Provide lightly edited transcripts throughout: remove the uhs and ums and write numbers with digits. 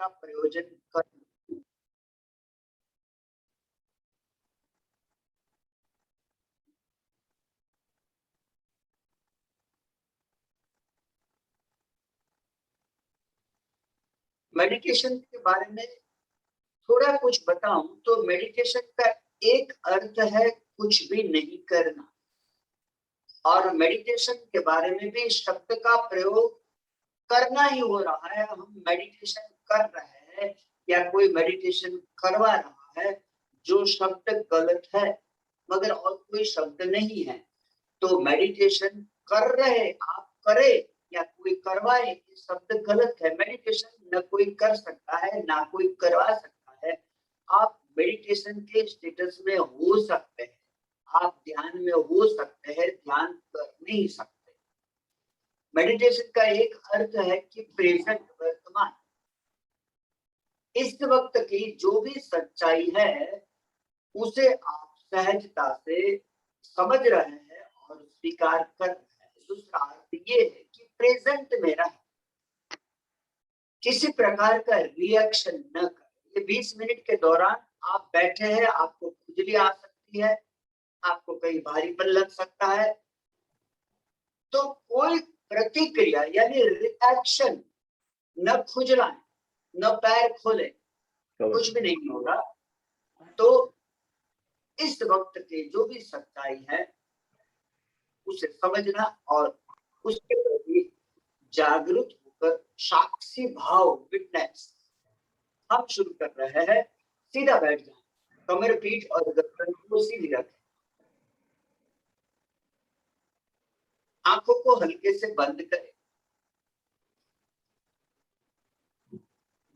का प्रयोजन कर। मेडिटेशन के बारे में थोड़ा कुछ बताऊं तो मेडिटेशन का एक अर्थ है कुछ भी नहीं करना, और मेडिटेशन के बारे में भी शब्द का प्रयोग करना ही हो रहा है। हम मेडिटेशन कर रहे हैं या कोई मेडिटेशन करवा रहा है, जो शब्द गलत है मगर और कोई शब्द नहीं है। तो मेडिटेशन कर रहे आप करे या कोई करवाए, ये शब्द गलत है। मेडिटेशन न कोई कर सकता है ना कोई करवा सकता है। आप मेडिटेशन के स्टेटस में हो सकते हैं, आप ध्यान में हो सकते हैं, ध्यान कर नहीं सकते। मेडिटेशन का एक अर्थ है कि प्रेजेंट, वर्तमान, इस वक्त की जो भी सच्चाई है उसे आप सहजता से समझ रहे हैं और स्वीकार कर रहे हैं। दूसरा अर्थ ये है कि प्रेजेंट में रहे, किसी प्रकार का रिएक्शन न करें। ये 20 मिनट के दौरान आप बैठे हैं, आपको खुजली आ सकती है, आपको कहीं भारीपन लग सकता है, तो कोई प्रतिक्रिया यानी रिएक्शन न खुजलाएं, न पैर खोले, कुछ भी नहीं होगा। तो इस वक्त की जो भी सच्चाई है उसे समझना और उसके प्रति जागरूक होकर साक्षी भाव, विटनेस। हम शुरू कर रहे हैं। सीधा बैठ जाए, कमर, पीठ और गर्दन को सीधी रखें, आंखों को हल्के से बंद करें,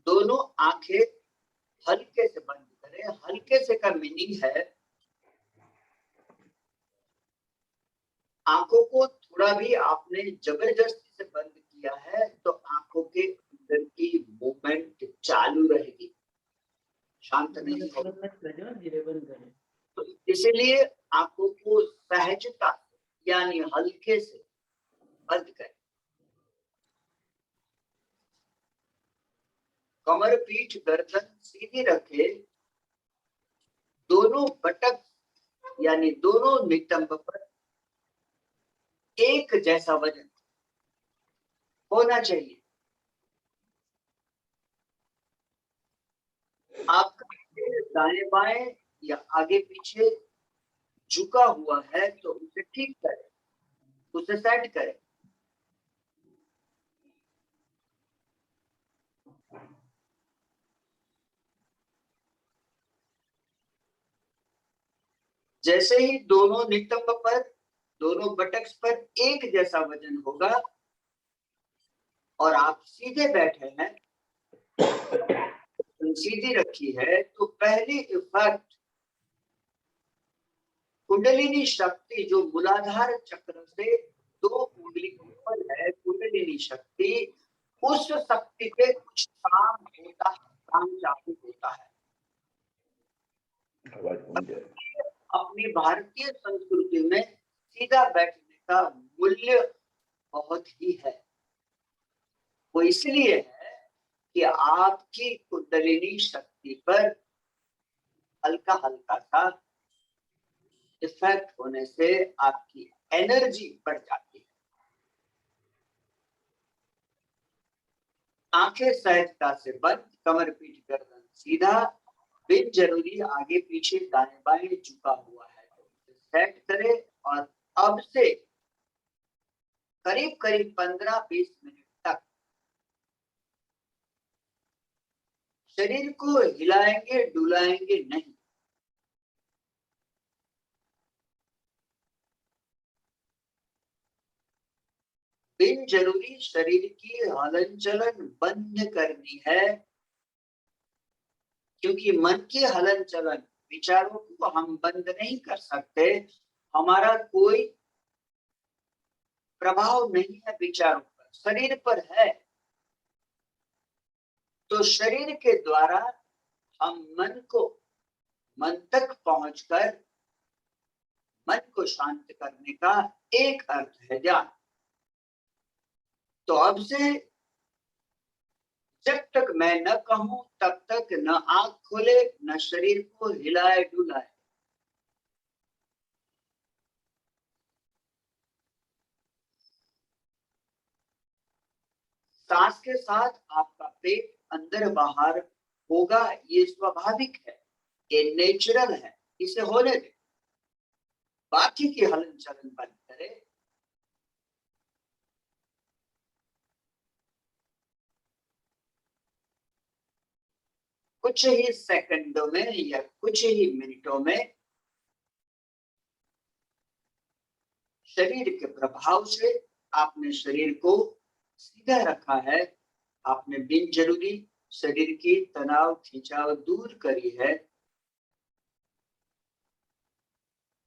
दोनों आंखें हल्के से बंद करें। हल्के से का मीनिंग है आंखों को थोड़ा भी आपने जबरदस्ती से बंद किया है तो आंखों के अंदर की मूवमेंट चालू रहेगी, शांत नहीं होगी। तो इसीलिए आंखों को सहजता यानी हल्के से बंद करें। कमर, पीठ, गर्दन सीधी रखे, दोनों बटक यानी दोनों नितंब पर एक जैसा वजन होना चाहिए। आपका दाएं बाएं या आगे पीछे झुका हुआ है तो उसे ठीक करें, उसे सेट करें। जैसे ही दोनों नितंब पर, दोनों बटक्स पर एक जैसा वजन होगा और आप सीधे बैठे हैं, सीधी रखी है, तो पहली इफेक्ट कुंडलिनी शक्ति जो मूलाधार चक्र से 2 उंगली ऊपर है, कुंडलिनी शक्ति, उस शक्ति पे कुछ काम होता है, काम चालू होता है। अपनी भारतीय संस्कृति में सीधा बैठने का मूल्य बहुत ही है। वो इसलिए है कि आपकी कुंडलिनी शक्ति पर हल्का हल्का सा इफेक्ट होने से आपकी एनर्जी बढ़ जाती है। आंखें सहजता से बंद, कमर, पीठ, गर्दन सीधा, बिन जरूरी आगे पीछे दाएं बाएं झुका हुआ है तो सेट करें। और अब से करीब करीब 15-20 मिनट तक शरीर को हिलाएंगे डुलाएंगे नहीं। बिन जरूरी शरीर की हलन चलन बंद करनी है, क्योंकि मन की हलन चलन, विचारों को हम बंद नहीं कर सकते। हमारा कोई प्रभाव नहीं है विचारों पर, शरीर पर है। तो शरीर के द्वारा हम मन तक पहुंचकर मन को शांत करने का एक अर्थ है ध्यान। तो अब से जब तक मैं न कहूं तब तक न आंख खोले न शरीर को हिलाए डुलाए। सांस के साथ आपका पेट अंदर बाहर होगा, ये स्वाभाविक है, ये नेचुरल है, इसे होने दे। बाकी की हलन चलन बंद करे। कुछ ही सेकंडों में या कुछ ही मिनटों में शरीर के प्रभाव से आपने शरीर को सीधा रखा है, आपने बिन जरूरी शरीर की तनाव खिंचाव दूर करी है,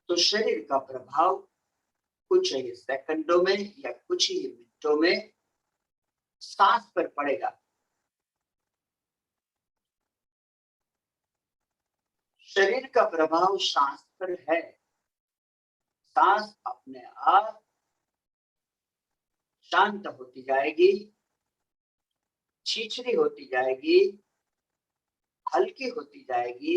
तो शरीर का प्रभाव कुछ ही सेकंडों में या कुछ ही मिनटों में सांस पर पड़ेगा। शरीर का प्रभाव सांस पर है। सांस अपने आप शांत होती जाएगी, छिछरी होती जाएगी, हल्की होती जाएगी,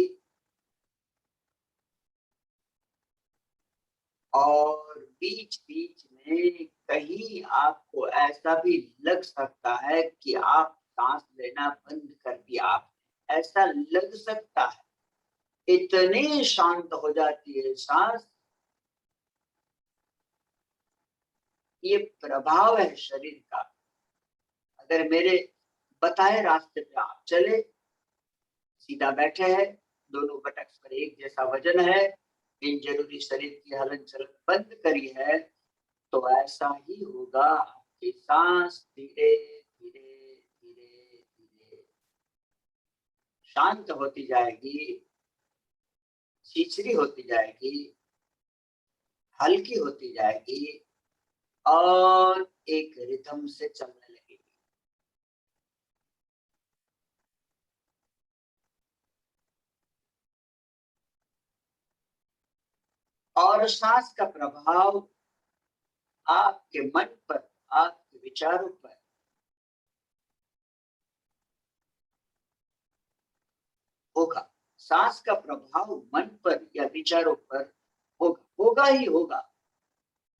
और बीच बीच में कहीं आपको ऐसा भी लग सकता है कि आप सांस लेना बंद कर दिया, आप ऐसा लग सकता है। इतनी शांत हो जाती है सांस, ये प्रभाव है शरीर का। अगर मेरे बताए रास्ते पे आप चले, सीधा बैठे हैं, दोनों बटक पर एक जैसा वजन है, बिन जरूरी शरीर की हलन चलन बंद करी है, तो ऐसा ही होगा। आपकी सांस धीरे धीरे धीरे धीरे शांत होती जाएगी, छिछरी होती जाएगी, हल्की होती जाएगी और एक रिदम से चलने लगेगी। और सांस का प्रभाव आपके मन पर, आपके विचारों पर होगा। सांस का प्रभाव मन पर या विचारों पर होगा ही होगा।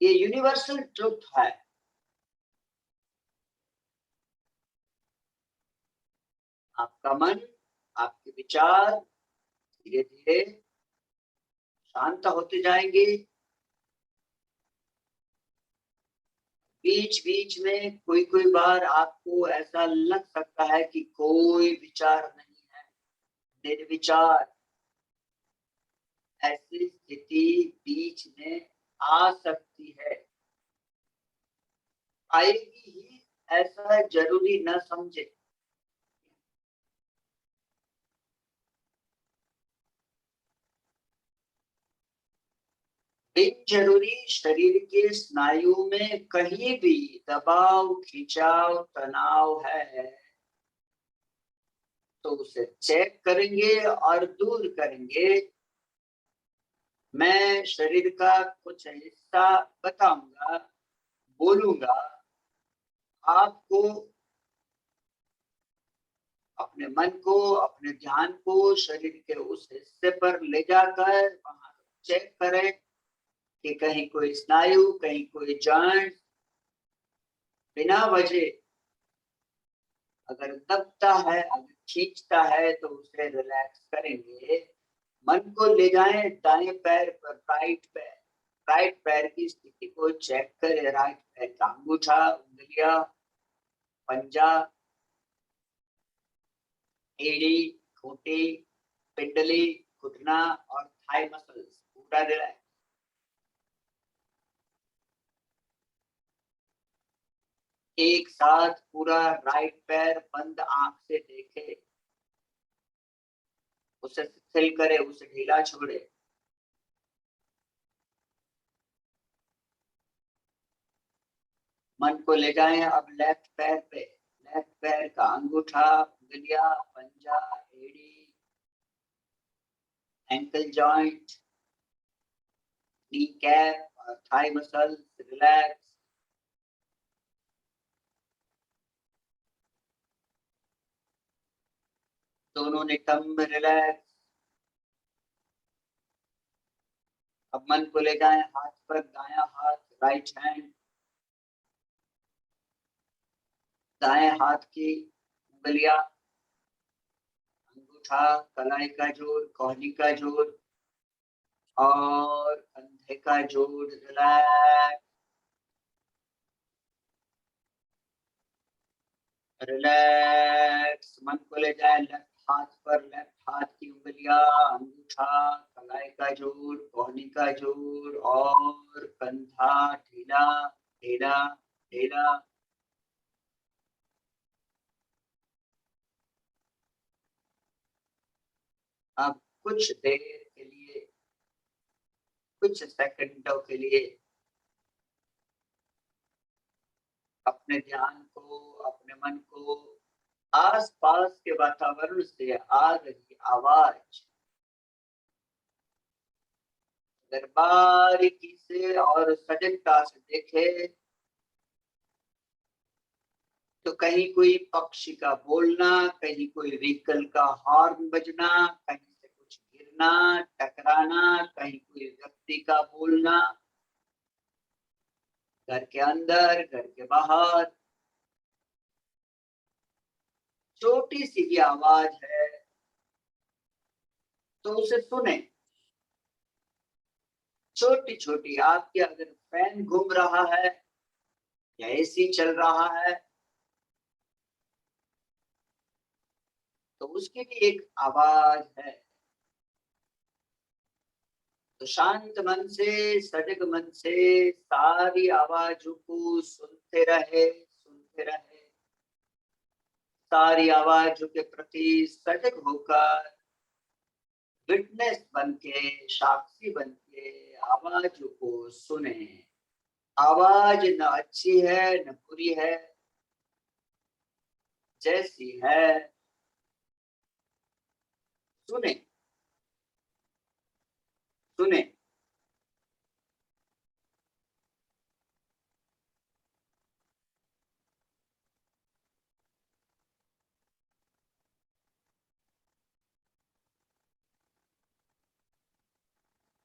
ये यूनिवर्सल ट्रुथ है। आपका मन, आपके विचार धीरे धीरे शांत होते जाएंगे। बीच बीच में कोई बार आपको ऐसा लग सकता है कि कोई विचार नहीं है, निर्विचार। ऐसी स्थिति बीच में आ सकती है, आएगी ही, ऐसा जरूरी न समझे। बिन जरूरी शरीर के स्नायु में कहीं भी दबाव खिंचाव तनाव है तो उसे चेक करेंगे और दूर करेंगे। मैं शरीर का कुछ हिस्सा बताऊंगा, बोलूंगा, आपको अपने मन को, अपने ध्यान को शरीर के उस हिस्से पर ले जाकर वहां चेक करें कि कहीं कोई स्नायु, कहीं कोई जॉइंट बिना वजह अगर दबता है, अगर खींचता है तो उसे रिलैक्स करेंगे। मन को ले जाएं दाएं पैर पर, राइट पैर की स्थिति को चेक करें। राइट पैर का अंगूठा, उंगलियां, पंजा, एड़ी, घुंटी, पिंडली, घुटना और थाई मसल्स पूरा रिलैक्स। एक साथ पूरा राइट पैर बंद आंख से देखे, उसे शिथिल करे, उसे ढीला छोड़े। मन को ले जाएं अब लेफ्ट पैर पे, लेफ्ट पैर का अंगूठा, उंगलियां, पंजा, एड़ी, एंकल जॉइंट, नी कैप और थाई मसल रिलैक्स। दोनों नितंब रिलैक्स। अब मन को ले जाएं हाथ पर, दायां हाथ राइट हैंड, दाएं हाथ की उंगलियां, अंगूठा, कलाई का जोड़, कोहनी का जोड़ और कंधे का जोड़ रिलैक्स रिलैक्स। मन को ले जाए लेफ्ट हाथ पर, लेफ्ट हाथ की उंगलियां, अंगूठा, कलाई का जोड़, कोहनी का जोड़ और कंधा ढीला ढीला ढीला। अब कुछ देर के लिए, कुछ सेकंडों के लिए अपने ध्यान को, अपने मन को आसपास के वातावरण से आ रही आवाज अगर बारीकी से और सजगता से देखे तो कहीं कोई पक्षी का बोलना, कहीं कोई व्हीकल का हॉर्न बजना, कहीं से कुछ गिरना टकराना, कहीं कोई व्यक्ति का बोलना, घर के अंदर घर के बाहर छोटी सी भी आवाज है तो उसे सुने। छोटी छोटी, आपके अगर फैन घूम रहा है या एसी चल रहा है तो उसकी भी एक आवाज है। तो शांत मन से, सजग मन से सारी आवाजों को सुनते रहे, सारी आवाजों के प्रति सजग होकर विटनेस बन के, साक्षी बन के आवाजों को सुने। आवाज न अच्छी है न बुरी है, जैसी है सुने सुने।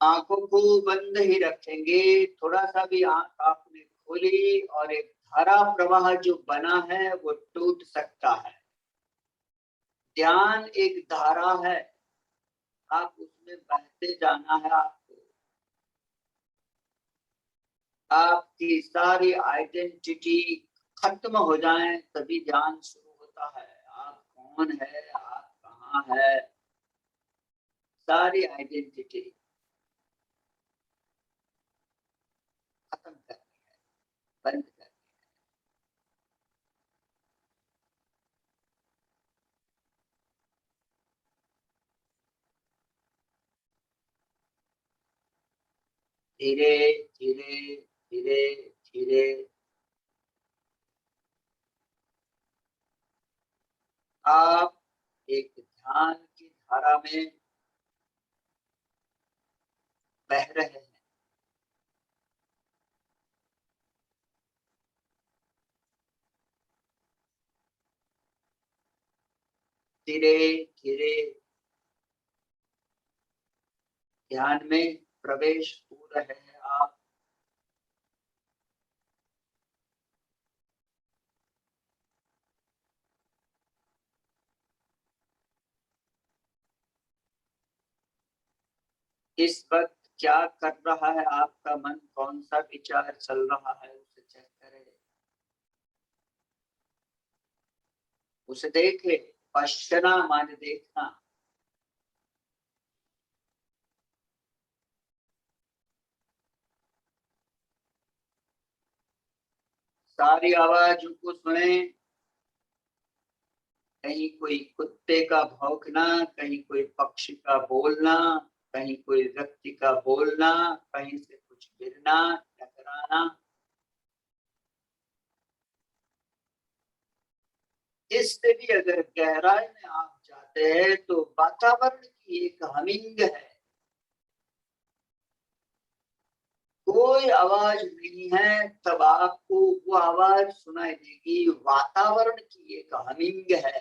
आंखों को बंद ही रखेंगे, थोड़ा सा भी आंख आपने खोली और एक धारा प्रवाह जो बना है वो टूट सकता है। ध्यान एक धारा है, आप उसमें बहते जाना है। आपको आपकी सारी आइडेंटिटी खत्म हो जाए तभी ध्यान शुरू होता है। आप कौन है, आप कहाँ है, सारी आइडेंटिटी खत्म करनी है, बंद करनी है। धीरे धीरे धीरे धीरे आप एक ध्यान की धारा में बह रहे हैं। धीरे धीरे ध्यान में प्रवेश हो रहे हैं आप। इस वक्त क्या कर रहा है आपका मन, कौन सा विचार चल रहा है उसे चेक करें, उसे देखे। पश्चना माने देखना। सारी आवाजों को सुने। कहीं कोई कुत्ते का भौंकना, कहीं कोई पक्षी का बोलना, कहीं कोई व्यक्ति का बोलना, कहीं से कुछ गिरना टकराना। इससे भी अगर गहराई में आप जाते हैं तो वातावरण की एक हमिंग है। कोई आवाज नहीं है तब आपको वो आवाज सुनाई देगी, वातावरण की एक हमिंग है।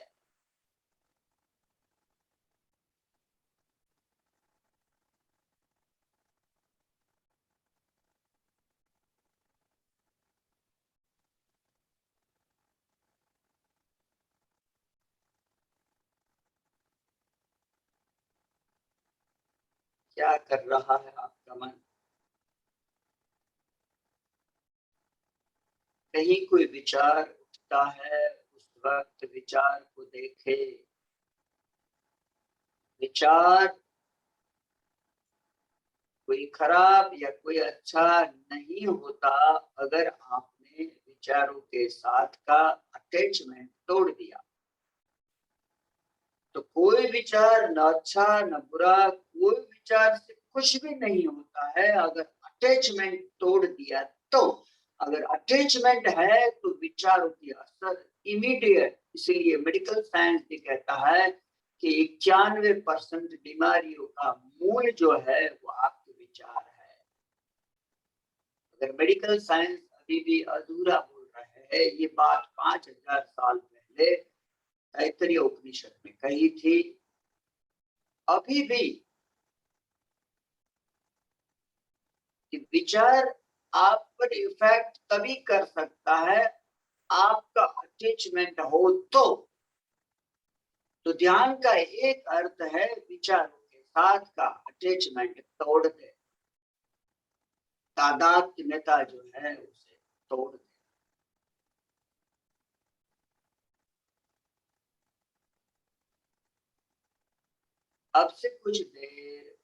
क्या कर रहा है आपका मन? कहीं कोई विचार उठता है, उस वक्त विचार को देखे। विचार कोई खराब या कोई अच्छा नहीं होता अगर आपने विचारों के साथ का अटैचमेंट तोड़ दिया। तो कोई विचार न अच्छा न बुरा, कोई विचार से कुछ भी नहीं होता है अगर अटैचमेंट तोड़ दिया। तो अगर अटैचमेंट है तो विचारों की असर इमीडिएट। इसलिए मेडिकल साइंस भी कहता है कि 91% बीमारियों का मूल जो है वो आपके विचार है। अगर मेडिकल साइंस अभी भी अधूरा बोल रहे हैं, ये बात 5000 साल पहले तैत्तिरीय उपनिषद में कही थी, अभी भी कि विचार आप पर इफेक्ट तभी कर सकता है आपका अटैचमेंट हो तो ध्यान का एक अर्थ है विचारों के साथ का अटैचमेंट तोड़ दे, तादात्म्यता जो है उसे तोड़ दे। अब से कुछ देर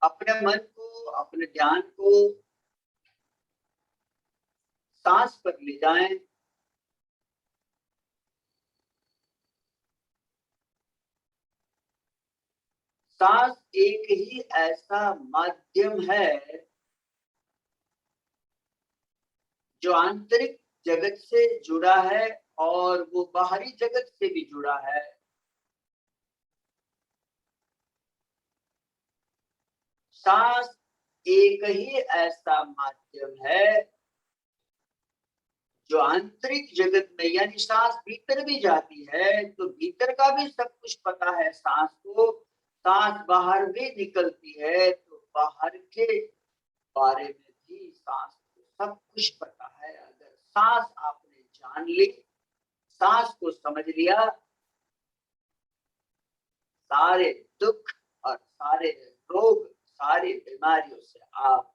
अपने मन को, अपने ध्यान को सांस पर ले जाएं। सांस एक ही ऐसा माध्यम है जो आंतरिक जगत से जुड़ा है और वो बाहरी जगत से भी जुड़ा है। सांस एक ही ऐसा माध्यम है जो आंतरिक जगत में, यानी सांस भीतर भी जाती है तो भीतर का भी सब कुछ पता है सांस को। सांस बाहर भी निकलती है तो बाहर के बारे में भी सांस को सब कुछ पता है। अगर सांस आपने जान ली, सांस को समझ लिया, सारे दुख और सारे रोग, सारी बीमारियों से आप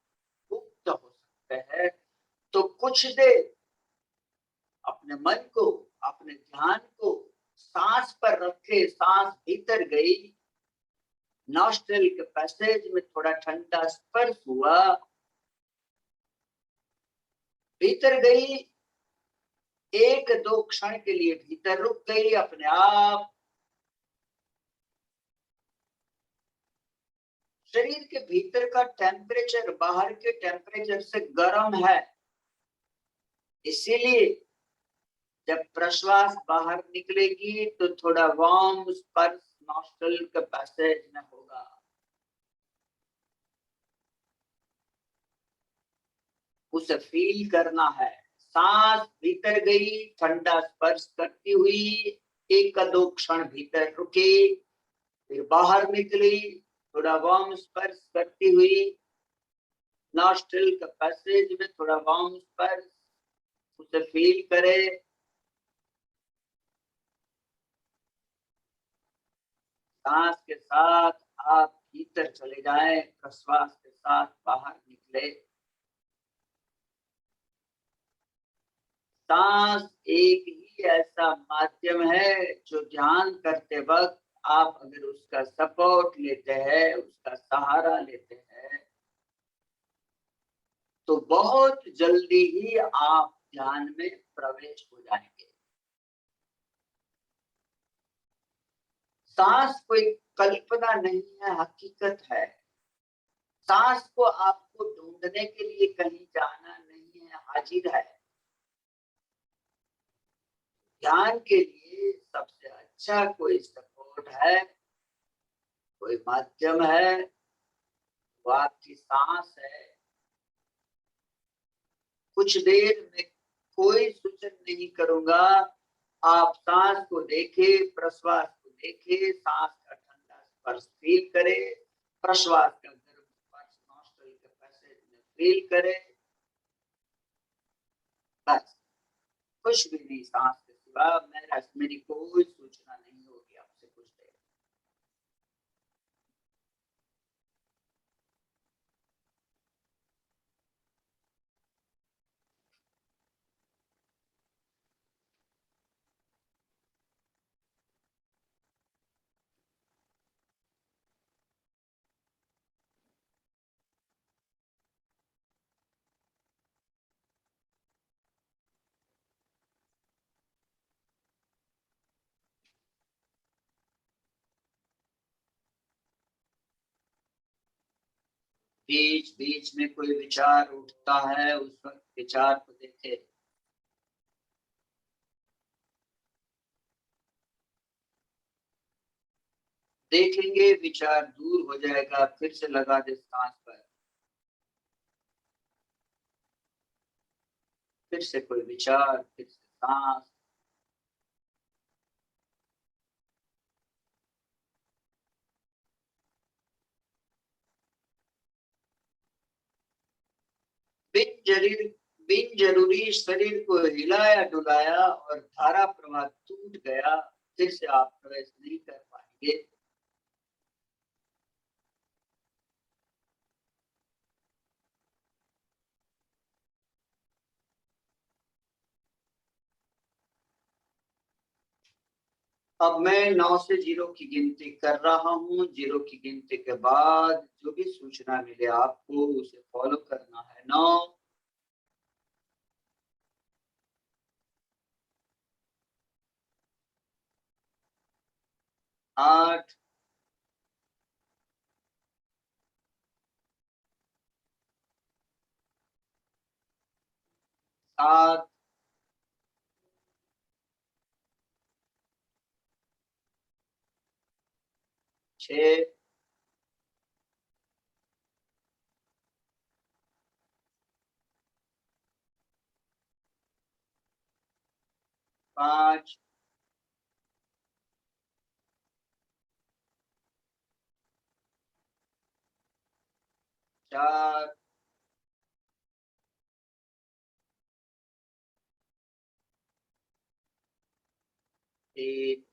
मुक्त हो सकते हैं। तो कुछ देर अपने मन को, अपने ध्यान को सांस पर रखे। सांस भीतर गई, नॉस्ट्रिल के पैसेज में थोड़ा ठंडा स्पर्श हुआ, भीतर गई, एक दो क्षण के लिए भीतर रुक गई अपने आप। शरीर के भीतर का टेम्परेचर बाहर के टेम्परेचर से गर्म है, इसीलिए जब प्रश्वास बाहर निकलेगी तो थोड़ा वार्म स्पर्श नॉस्ट्रिल के पैसेज में होगा। उसे फील करना है। सांस भीतर गई, ठंडा स्पर्श करती हुई, एक का दो क्षण भीतर रुकी, फिर बाहर निकली, थोड़ा वार्म स्पर्श करती हुई, नॉस्ट्रिल के पैसेज में थोड़ा वार्म स्पर्श, उसे फील करे। सांस के साथ आप भीतर चले जाएं, प्रश्वास के साथ बाहर निकले। सांस एक ही ऐसा माध्यम है जो ध्यान करते वक्त आप अगर उसका सपोर्ट लेते हैं, उसका सहारा लेते हैं, तो बहुत जल्दी ही आप ध्यान में प्रवेश हो जाएंगे। सांस कोई कल्पना नहीं है, हकीकत है। सांस को आपको ढूंढने के लिए कहीं जाना नहीं है, हाजिर है। ध्यान के लिए सबसे अच्छा कोई सपोर्ट है, कोई माध्यम है, वो आपकी सांस है। कुछ देर में कोई सूचन नहीं करूंगा, आप सांस को देखे, प्रश्वास को देखे, सांस का ठंडा स्पर्श फील करे, प्रश्वास का गर्म स्पर्श नॉस्ट्रिल के पैसेज में फील करे। बस कुछ भी नहीं सांस के होगा, मेरी कोई सूचना नहीं होगी आपसे कुछ देर। बीच बीच में कोई विचार उठता है, उस वक्त विचार को देखे। देखेंगे विचार दूर हो जाएगा, फिर से लगा दे सांस पर। फिर से कोई विचार, फिर से सांस। बिन जरूरी शरीर को हिलाया डुलाया और धारा प्रवाह टूट गया, फिर से आप प्रवेश नहीं कर पाएंगे। अब मैं 9 से 0 की गिनती कर रहा हूँ। 0 की गिनती के बाद जो भी सूचना मिले आपको उसे फॉलो करना है। 9, 8, 7, 6, 5, 4, 3,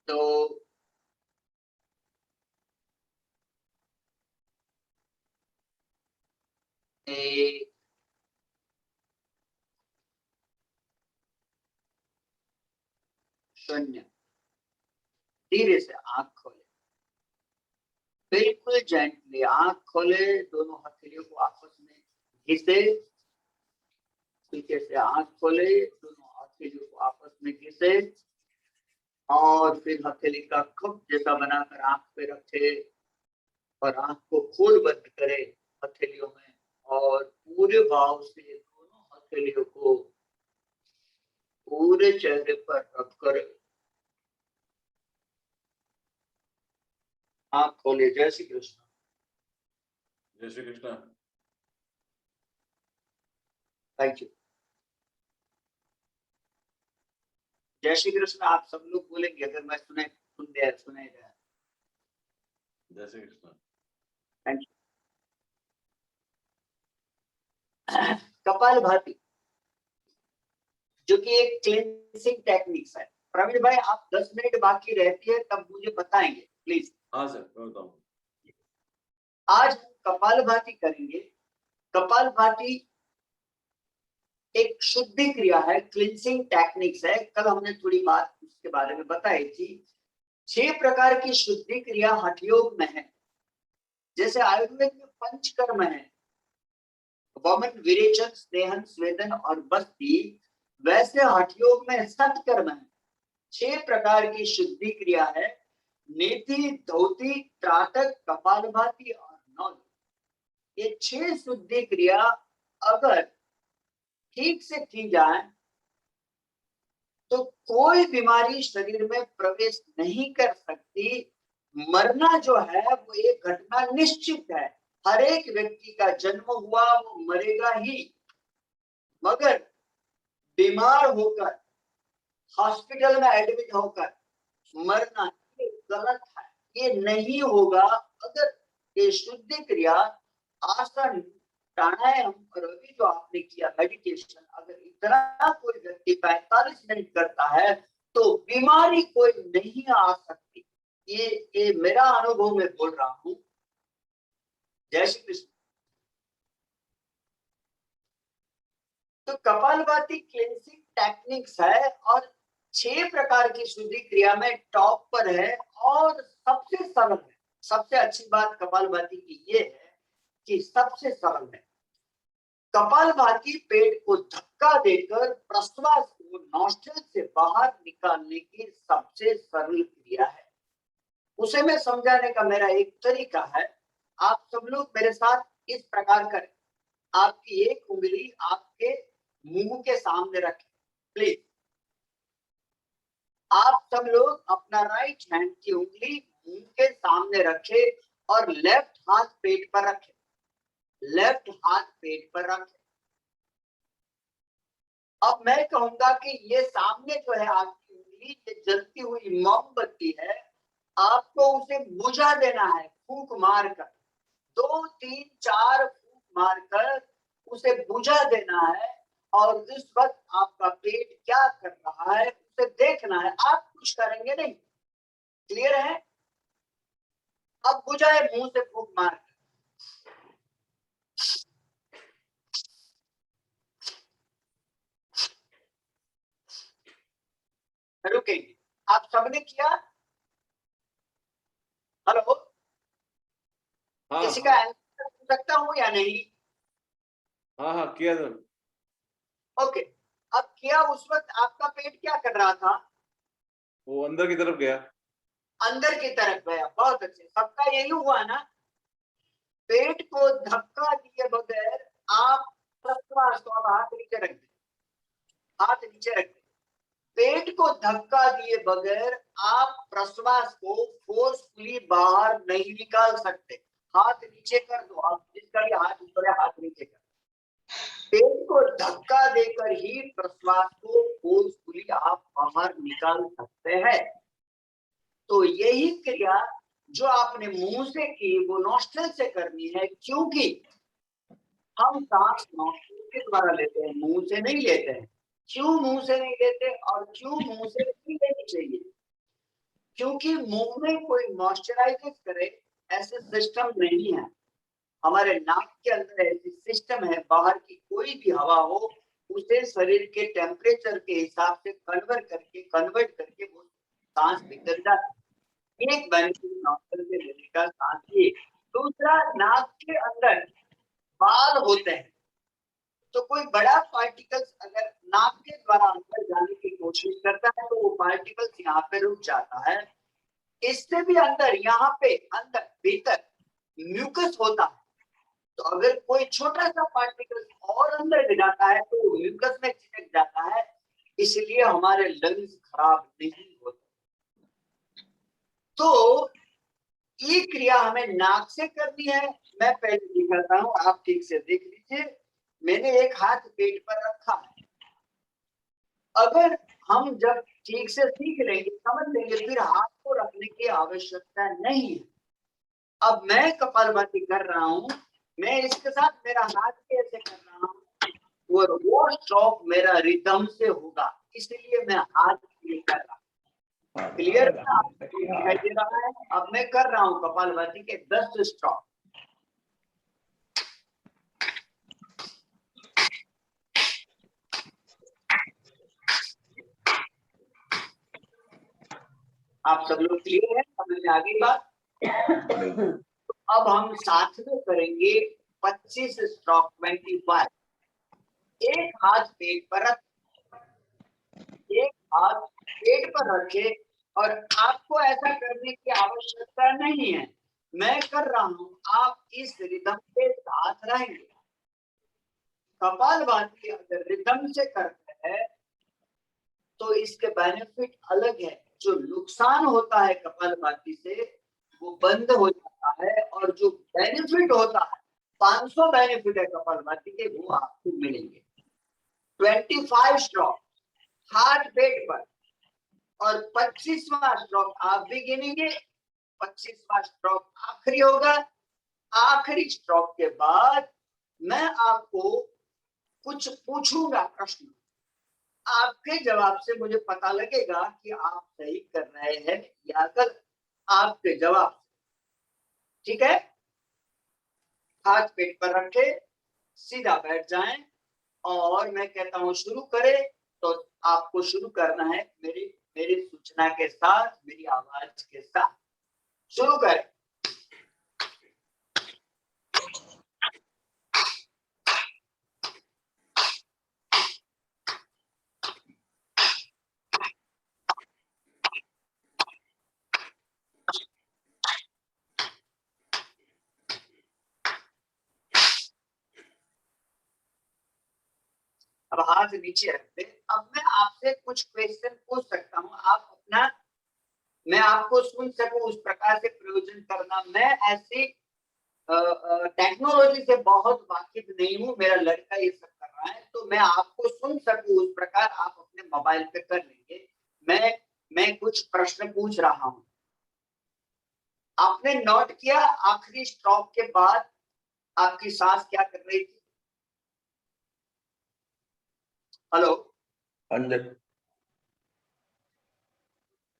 2, 1। शून्य। धीरे से आंख खोले, बिल्कुल जेंटली आंख खोले, दोनों हथेलियों को आपस में घिसे। पीछे से आंख खोले, दोनों हथेलियों को आपस में घिसे और फिर हथेली का कप जैसा बनाकर आंख पे रखे और आंख को खोल बंद करे हथेलियों में और पूरे भाव से दोनों हथेलियों को पूरे चेहरे पर रखकर आंख खोले। जय श्री कृष्ण। जय श्री कृष्ण। Thank you. जय श्री कृष्ण आप सब लोग बोलेंगे अगर मैं सुने रहा। जय श्री कृष्ण। Thank you. कपालभाति जो कि एक क्लींसिंग टेक्निक्स है। प्रवीण भाई आप 10 मिनट बाकी रहती है तब मुझे बताएंगे प्लीज। हाँ सर मैं बताऊं। आज हम कपालभाति करेंगे। कपालभाति एक शुद्धि क्रिया है, क्लींसिंग टेक्निक्स है। कल हमने थोड़ी बात उसके बारे में बताई थी। 6 प्रकार की शुद्धि क्रिया हठ योग में है। जैसे आयुर्वेद में पंचकर्म है, वमन, विरेचन, स्नेहन, स्वेदन और बस्ती, वैसे हठ योग में सत्कर्म है। 6 प्रकार की शुद्धि क्रिया है। नेति, धोती, त्राटक, कपालभाति और नौल। ये 6 शुद्धि क्रिया अगर ठीक से की जाए तो कोई बीमारी शरीर में प्रवेश नहीं कर सकती। मरना जो है वो एक घटना निश्चित है। हर एक व्यक्ति का जन्म हुआ वो मरेगा ही, मगर बीमार होकर हॉस्पिटल में एडमिट होकर मरना ये गलत है। ये नहीं होगा अगर ये शुद्धि क्रिया आसन प्राणायाम और अभी जो आपने किया मेडिटेशन, अगर इतना कोई व्यक्ति 45 मिनट करता है तो बीमारी कोई नहीं आ सकती। ये मेरा अनुभव में बोल रहा हूं। जय श्री कृष्ण। तो कपालभाति क्लिनसिंग टेक्निक्स है और 6 प्रकार की शुद्धि क्रिया में टॉप पर है और सबसे सरल है। सबसे अच्छी बात कपालभाति की ये है कि सबसे सरल है। कपालभाति पेट को धक्का देकर प्रश्वास को नॉस्ट्रिल से बाहर निकालने की सबसे सरल क्रिया है। उसे मैं समझाने का मेरा एक तरीका है। आप सब लोग मेरे साथ इस प्रकार करें। आपकी एक उंगली आपके मुंह के सामने रखें प्लीज। आप सब लोग अपना राइट हैंड की उंगली मुंह के सामने रखें और लेफ्ट हाथ पेट पर रखें। लेफ्ट हाथ पेट पर रखें। अब मैं कहूंगा कि ये सामने जो है आपकी उंगली, ये जलती हुई मोमबत्ती है, आपको उसे बुझा देना है फूंक मारकर। 2, 3, 4 फूंक मारकर उसे बुझा देना है और इस वक्त आपका पेट क्या कर रहा है उसे देखना है। आप कुछ करेंगे नहीं। क्लियर है? अब बुझाए मुंह से फूंक मारकर। रुकेंगे। आप सबने किया? हेलो, किसी का आंसर पूछ सकता हूं या नहीं? हाँ किया था। ओके, अब किया। उस वक्त आपका पेट क्या कर रहा था? वो अंदर की तरफ गया। अंदर की तरफ गया। बहुत अच्छे। सबका यही हुआ ना? पेट को धक्का दिए बगैर आप प्रश्वास को, अब हाथ नीचे रख दे, हाथ नीचे रख दे। पेट को धक्का दिए बगैर आप प्रश्वास को फोर्सफुली बाहर नहीं निकाल सकते। हाथ नीचे कर दो। आप जिसका भी हाथ ऊपर है हाथ नीचे कर। पेट को धक्का देकर ही प्रश्वास को फोर्सफुली आप बाहर निकाल सकते हैं। तो यही क्रिया जो आपने मुंह से की वो नॉस्ट्रिल से करनी है, क्योंकि हम सांस नॉस्ट्रिल के द्वारा लेते हैं, मुंह से नहीं लेते हैं। क्यों मुंह से नहीं लेते और क्यों मुंह से नहीं लेनी चाहिए? क्योंकि मुंह में कोई मॉइस्चराइज करे ऐसे सिस्टम नहीं है। हमारे नाक के अंदर ऐसी सिस्टम है, बाहर की कोई भी हवा हो उसे शरीर के टेम्परेचर के हिसाब से कन्वर्ट करके वो सांस भीतर जाती है। एक बेनिफिट नॉस्ट्रिल से लेने का सांस ये। दूसरा, नाक के अंदर बाल होते हैं, तो कोई बड़ा पार्टिकल्स अगर नाक के द्वारा अंदर जाने की कोशिश करता है तो वो पार्टिकल्स यहाँ पे रुक जाता है। इससे भी अंदर, यहाँ पे अंदर भीतर म्यूकस होता है, तो अगर कोई छोटा सा पार्टिकल और अंदर जाता है तो वो म्यूकस में चिपक जाता है, इसलिए हमारे लंग्स खराब नहीं होते। तो ये क्रिया हमें नाक से करनी है। मैं पहले दिखाता हूँ, आप ठीक से देख लीजिए। मैंने एक हाथ पेट पर रखा है। अगर हम जब ठीक से सीख लेंगे, समझ लेंगे, फिर हाथ को रखने की आवश्यकता नहीं है। अब मैं कपालभाति कर रहा हूँ, मैं इसके साथ मेरा हाथ कैसे कर रहा हूँ, वो स्ट्रोक मेरा रिदम से होगा, इसलिए मैं हाथ क्लियर कर रहा हूँ। क्लियर दिखाई दे रहा है? अब मैं कर रहा हूँ कपालभाति के 10 स्ट्रोक। आप सब लोग क्लियर है? समझ में आ गई बात? अब हम साथ में करेंगे 25 स्ट्रोक 25। एक हाथ पेट पर रख, एक हाथ पेट पर रखे और आपको ऐसा करने की आवश्यकता नहीं है। मैं कर रहा हूं, आप इस रिदम के साथ रहेंगे। कपालभाति अगर रिदम से करते हैं तो इसके बेनिफिट अलग है। जो नुकसान होता है कपालभाति से वो बंद हो जाता है, और जो बेनिफिट होता है, 500 बेनिफिट है कपालभाति के, वो आपको मिलेंगे। 25 स्ट्रोक हाथ पेट पर और 25वां स्ट्रोक आप भी गिनेंगे। 25वां स्ट्रोक आखिरी होगा। आखिरी स्ट्रोक के बाद मैं आपको कुछ पूछूंगा प्रश्न, आपके जवाब से मुझे पता लगेगा कि आप सही कर रहे हैं या गलत, आपके जवाब से। ठीक है, हाथ पेट पर रखे, सीधा बैठ जाएं, और मैं कहता हूं शुरू करें, तो आपको शुरू करना है मेरी मेरी सूचना के साथ, मेरी आवाज के साथ। शुरू करें। अब हाथ नीचे रख दे। अब मैं आपसे कुछ क्वेश्चन पूछ सकता हूं, आप अपना, मैं आपको सुन सकूं उस प्रकार से प्रयोजन करना। मैं ऐसी टेक्नोलॉजी से बहुत वाकिफ नहीं हूं, मेरा लड़का ये सब कर रहा है, तो मैं आपको सुन सकूं उस प्रकार आप अपने मोबाइल पे कर लेंगे। मैं कुछ प्रश्न पूछ रहा हूं, आपने नोट किया आखिरी स्ट्रोक के बाद आपकी सांस क्या कर रही थी? हेलो, अंदर।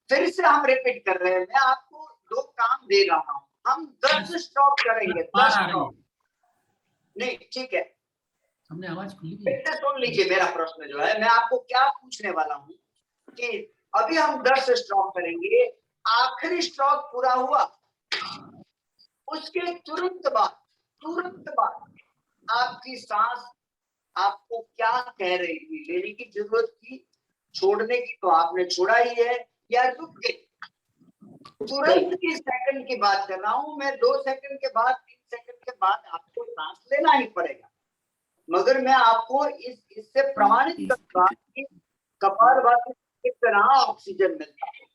फिर से हम रिपीट कर रहे हैं, मैं आपको दो काम दे रहा हूं, हम 10 स्ट्रोक करेंगे, 10 स्ट्रोक। नहीं, ठीक है, हमने आवाज खुली फिर से सुन लीजिए मेरा प्रश्न जो है, मैं आपको क्या पूछने वाला हूं कि अभी हम 10 स्ट्रोक करेंगे, आखिरी स्ट्रोक पूरा हुआ, उसके तुरंत बाद आपकी सांस आपको क्या कह रही थी? लेने की जरूरत थी, छोड़ने की तो आपने छोड़ा ही है, या रुक गई? तुरंत की सेकंड की बात कर रहा हूं मैं, 2 सेकंड के बाद, 3 सेकंड के बाद आपको सांस लेना ही पड़ेगा, मगर मैं आपको इससे प्रमाणित करूंगा कि कपालभाति किस तरह ऑक्सीजन मिलता है।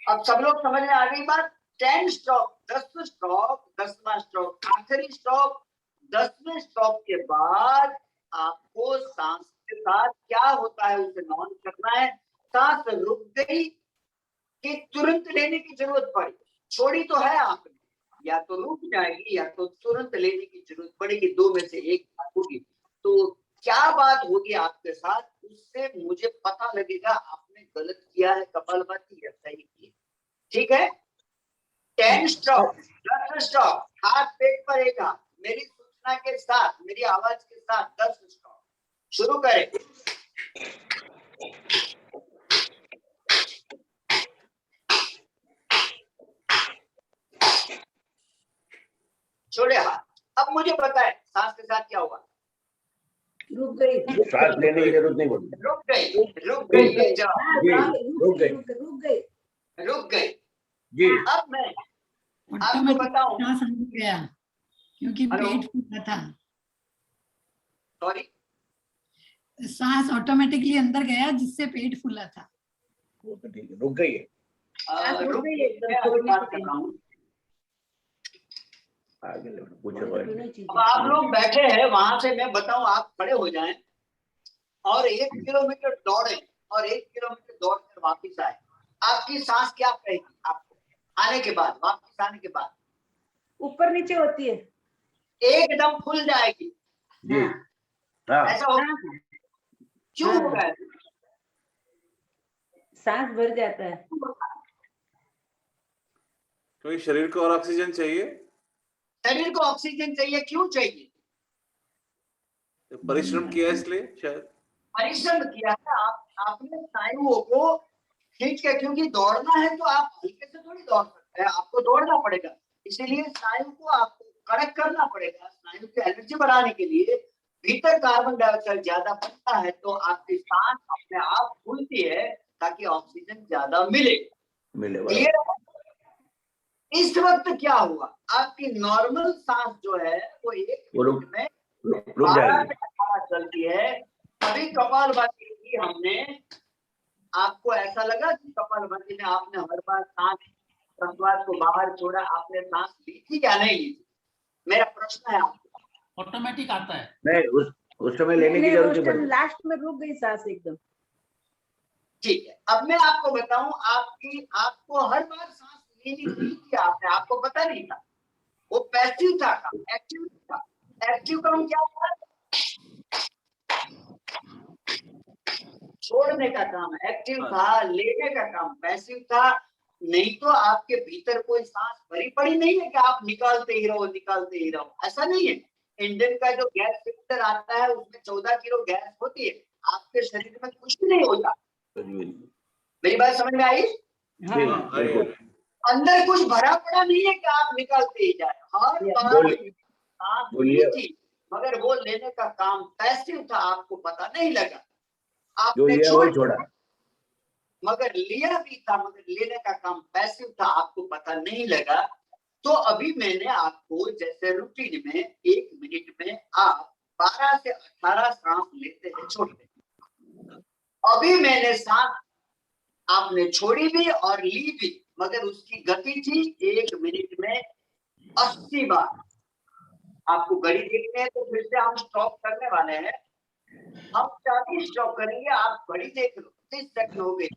अब सब लोग समझ में आ गई बात? 10 स्ट्रोक, 10 स्ट्रोक, 10वां स्ट्रोक, आखिरी स्ट्रोक, 10वें स्ट्रोक के बाद आपको सांस के साथ क्या होता है उसे नोट करना है। सांस रुक गई कि तुरंत लेने की जरूरत पड़ी, छोड़ी तो है आपने, या तो रुक जाएगी या तो तुरंत लेने की जरूरत पड़ेगी, दो में से एक बात होगी। तो क्या बात होगी आपके साथ, उससे मुझे पता लगेगा आपने गलत किया है कपालभाति या सही किया। ठीक है, 10 स्ट्रोक, 10 स्ट्रोक, हाथ पेट पर एक हाथ, मेरी सूचना के साथ, मेरी आवाज के साथ 10 स्ट्रोक। शुरू करें। छोड़े हाथ। अब मुझे बताएं सांस के साथ क्या हुआ? रुक गई, सांस लेने की जरूरत नहीं पड़ी। रुक गई ये जवाब, रुक गई जी। अब मैं आपको बताऊं, सांस अंदर गया क्योंकि हेलो? पेट फूला था, सॉरी, सांस ऑटोमेटिकली अंदर गया जिससे पेट फूला था। वो तो ठीक है, रुक गई है। रुक गई एकदम, कोई बात कर रहा हूं। आगे ले पूछो भाई। अब आप लोग बैठे हैं, वहां से मैं बताऊं, आप खड़े हो जाएं और 1 किलोमीटर दौड़े और 1 किलोमीटर दौड़कर वापस आए, आपकी सांस क्या कहेगी आपको आने के बाद, वापस आने के बाद? ऊपर नीचे होती है, एकदम फुल जाएगी। जी हाँ। ऐसा होगा? क्यों होगा ऐसा? सांस भर जाता है। क्योंकि शरीर को और ऑक्सीजन चाहिए। शरीर को ऑक्सीजन चाहिए, क्यों चाहिए? परिश्रम किया इसलिए शायद। परिश्रम किया है आपने स्नायुओं को, ठीक है, क्योंकि दौड़ना है तो आप हल्के से थोड़ी दौड़ सकते हैं, आपको दौड़ना पड़ेगा, इसीलिए स्नायु को आपको कड़क करना पड़ेगा। स्नायु की एनर्जी बढ़ाने के लिए भीतर कार्बन डाइऑक्साइड ज्यादा बनता है, तो आपकी सांस अपने आप खुलती है ताकि ऑक्सीजन ज्यादा मिले। क्लियर? इस वक्त क्या हुआ, आपकी नॉर्मल सांस जो है वो 1 मिनट में 12 से 18 चलती है। अभी कपालभाति की हमने, आपको ऐसा लगा कि कपालभाति में आपने हर बार सांस, प्रश्वास को बाहर छोड़ा, आपने सांस ली थी या नहीं ली थी? मेरा प्रश्न है आपको। ऑटोमेटिक आता है नहीं, उस समय लेने की जरूरत नहीं पड़ी। लास्ट में रुक गई सांस एकदम। ठीक है, अब मैं आपको बताऊं, आपको हर बार सांस लेनी थी आपने, आपको पता नहीं था, वो पैसिव था, एक्टिव था। एक्टिव काम क्या था? छोड़ने का काम एक्टिव था, लेने का काम पैसिव था। नहीं तो आपके भीतर कोई सांस भरी पड़ी नहीं है कि आप निकालते ही रहो, ऐसा नहीं है। इंजन का जो गैस सिलेंडर आता है उसमें 14 किलो गैस होती है, आपके शरीर में कुछ भी नहीं होता। मेरी बात समझ में आई? अंदर कुछ भरा पड़ा नहीं है कि आप निकालते ही जाए, हर बार सांस ली थी, मगर वो लेने का काम पैसिव था, आपको पता नहीं लगा। आपने छोड़ा मगर लिया भी था, मगर लेने का काम पैसिव था, आपको पता नहीं लगा। तो अभी मैंने आपको जैसे रूटीन में 1 मिनट में आप 12 से 18 सांस लेते हैं, छोड़ते हैं। अभी मैंने सांस आपने छोड़ी भी और ली भी, मगर उसकी गति थी 1 मिनट में 80 बार। आपको घड़ी देखनी है तो फिर से हम स्टॉप करने वाले हैं, हम 40 स्टॉप करेंगे। आप घड़ी देख लो, 30 सेकंड हो गए,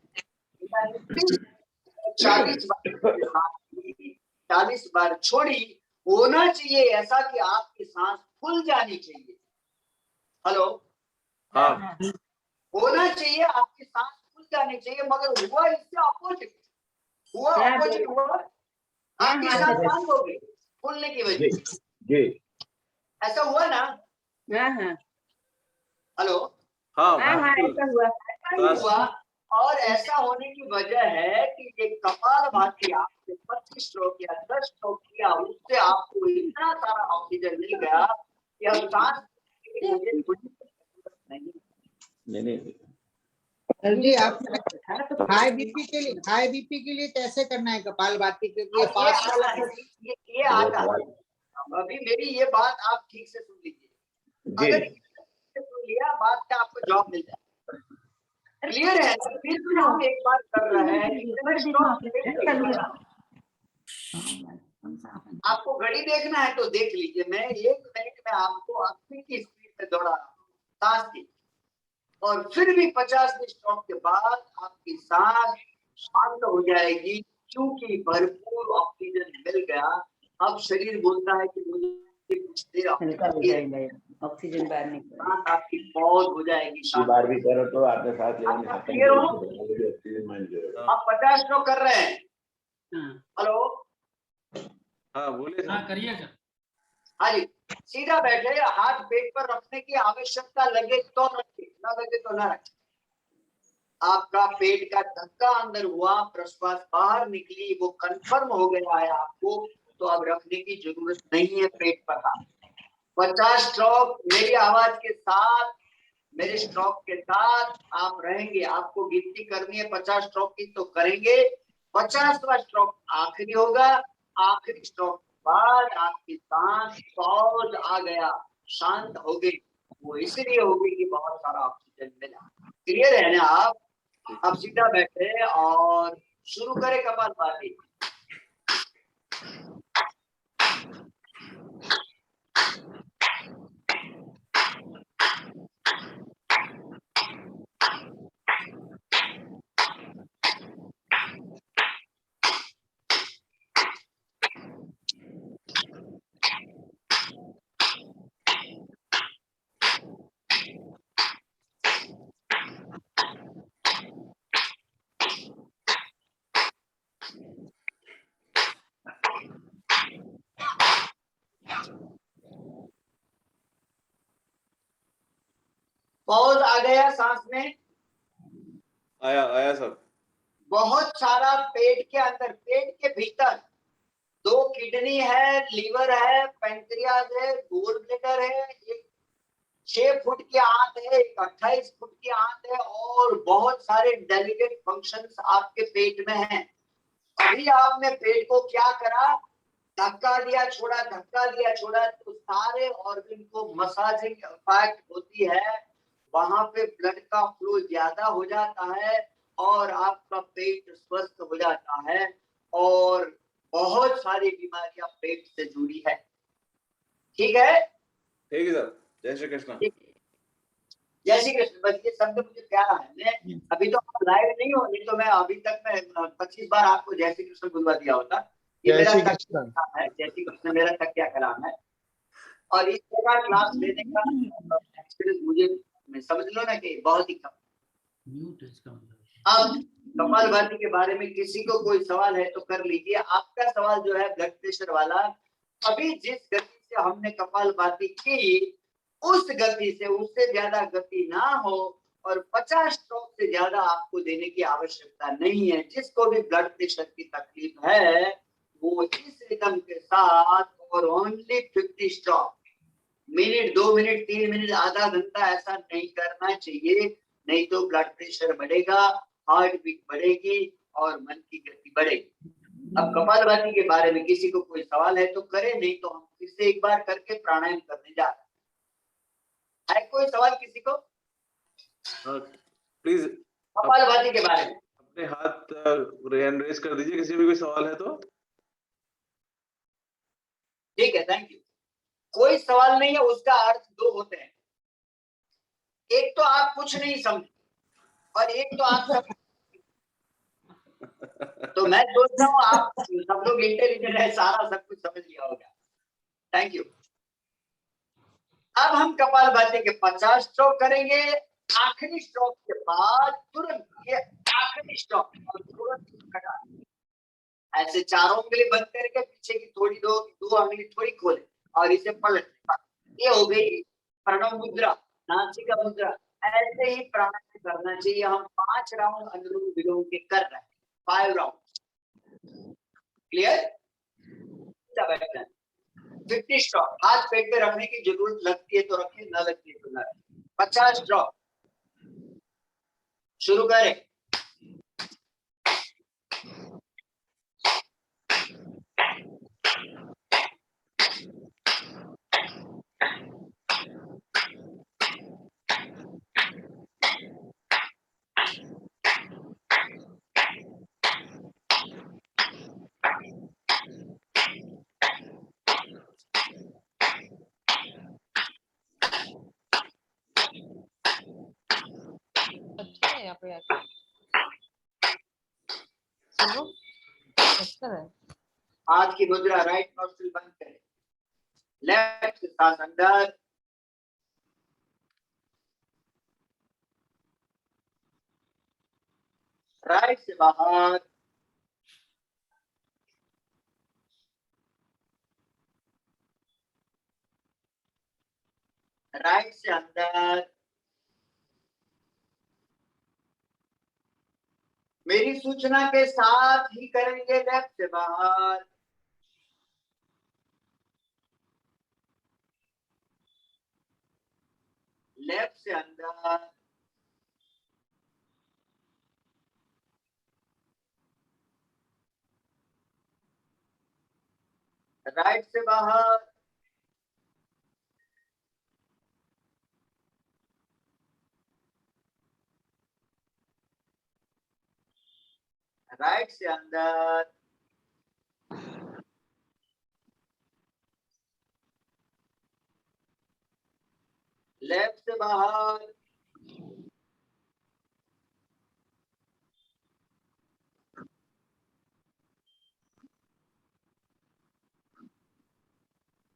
40 बार छोड़ी। होना चाहिए ऐसा कि आपकी सांस खुल जानी चाहिए। हेलो, हाँ, होना चाहिए आपकी सांस खुल जानी चाहिए, मगर हुआ इससे अपोजिट हुआ। आपकी सांस बंद हो गई खुलने की वजह से। ऐसा हुआ ना? हेलो, हाँ, ऐसा हुआ। और ऐसा होने की वजह है कि ये कपालभाति आपने 25 स्ट्रोक या 10 स्ट्रोक किया, उससे आपको इतना सारा ऑक्सीजन मिल गया कि अब सांस नहीं सर जी, आपने हाई बीपी के लिए कैसे करना है कपालभाति के लिए? फास्ट वाला ये आता है। अभी मेरी ये बात आप ठीक से सुन लीजिए, अगर सुन लिया बात का आपको जॉब मिल जाए। क्लियर है? फिर भी हम एक बात कर रहे हैं, आपको घड़ी देखना है तो देख लीजिए। मैं 1 मिनट में आपको 80 की स्पीड में दौड़ा रहा हूँ सांस की, और फिर भी 50 स्टॉप के बाद आपकी सांस शांत हो जाएगी, क्योंकि भरपूर ऑक्सीजन मिल गया। अब शरीर बोलता है कि मुझे कुछ देर ऑक्सीजन बाहर निकल, सांस आपकी पॉज हो जाएगी। बार भी करो तो आपने सांस लेने आप 50 स्ट्रोक कर रहे हैं। हेलो, हाँ, बोलिए। हाँ, करिए सर। हाँ जी, सीधा बैठे, हाथ पेट पर रखने की आवश्यकता लगे तो रखे, ना लगे तो ना रखे। आपका पेट का धक्का अंदर हुआ, प्रश्वास बाहर निकली, वो कंफर्म हो गया है आपको, तो अब रखने की जरूरत नहीं है पेट पर हाथ। 50 स्ट्रोक मेरी आवाज के साथ, मेरे स्ट्रोक के साथ आप रहेंगे। आपको गिनती करनी है 50 स्ट्रोक की तो करेंगे। 50वां स्ट्रोक आखिरी होगा। आखिरी स्ट्रोक बाद आपकी सांस पॉज आ गया, शांत हो गई। वो इसलिए हो गई कि बहुत सारा ऑक्सीजन मिला। क्लियर है ना? आप सीधा बैठे और शुरू करें कपालभाति। पॉज आ गया सांस में? आया सर। बहुत सारा पेट के अंदर, पेट के भीतर 2 किडनी है, लीवर है, पैंक्रियाज है, गोल ब्लैडर है, एक 6 फुट की आंत है, एक 28 फुट की आंत है, और बहुत सारे डेलिकेट फंक्शंस आपके पेट में हैं। अभी आपने पेट को क्या करा? धक्का दिया छोड़ा, धक्का दिया छोड़ा, तो सारे ऑर्गन को मसाजिंग इफेक्ट होती है, वहां पे ब्लड का फ्लो ज्यादा हो जाता है और आपका पेट स्वस्थ हो जाता है, और बहुत सारी बीमारियां पेट से जुड़ी है। ठीक है? ठीक है सर। जय श्री कृष्ण। जय श्री कृष्ण। बस ये शब्द मुझे प्यारा है। मैं अभी तो लाइव नहीं हो, नहीं तो मैं अभी तक मैं 25 बार आपको जय श्री कृष्ण बुलवा दिया होता। ये मेरा है, जय श्री कृष्ण मेरा तकिया कलाम है। और इस प्रकार क्लास लेने का एक्सपीरियंस मुझे समझ लो ना कि बहुत ही कम। अब कपालभाति के बारे में किसी को कोई सवाल है तो कर लीजिए। आपका सवाल जो है ब्लड प्रेशर वाला, अभी जिस गति से हमने कपालभाति की उस गति से उससे ज्यादा गति ना हो और 50 स्ट्रोक से ज्यादा आपको देने की आवश्यकता नहीं है। जिसको भी ब्लड प्रेशर की तकलीफ है वो इस रिदम के साथ और only 50 stroke, minute 2 minute 3 minute आधा घंटा ऐसा नहीं करना चाहिए, नहीं तो ब्लड प्रेशर बढ़ेगा, हार्ट बीट बढ़ेगी और मन की गति बढ़ेगी। अब कपालभाति के बारे में किसी को कोई सवाल है तो करे, नहीं तो हम फिर से एक बार करके प्राणायाम करने जा रहे हैं। है कोई सवाल किसी को? प्लीज कपालभाति के बारे में अपने हाथ हैंड रेज कर दीजिए, किसी भी कोई सवाल है तो। ठीक है, थैंक यू। कोई सवाल नहीं है, उसका अर्थ दो होते हैं, एक तो आप कुछ नहीं समझे और एक तो आप सब तो मैं सोचता हूँ आप सब लोग इंटेलिजेंट है, सारा सब कुछ समझ लिया होगा। Thank you. अब हम कपालभाति के 50 स्ट्रोक करेंगे। आखिरी स्ट्रोक के बाद तुरंत ये आखिरी स्ट्रोक और तुरंत कटा, ऐसे चारों उंगली बंद करके पीछे की थोड़ी दो उंगली थोड़ी खोले और इसे पलट, ये हो गई प्रणव मुद्रा, नासिका मुद्रा। ऐसे ही प्राणायाम करना चाहिए। हम 5 राउंड अनुलोम विलोम के कर रहे हैं, 5 राउंड। क्लियर? 50 स्ट्रोक। हाथ पेट पे रखने की जरूरत लगती है तो रखिए, ना लगती है तो ना। 50 स्ट्रोक शुरू करें। अच्छा है यहाँ पे आके सुनो, अच्छा है। हाथ की मुद्रा, राइट नॉस्ट्रिल बंद करें, लेफ्ट सांस अंदर, राइट से बाहर, राइट से अंदर। मेरी सूचना के साथ ही करेंगे, लेफ्ट से बाहर, लेफ्ट से अंदर, राइट से बाहर, राइट से अंदर, लेफ्ट से बाहर,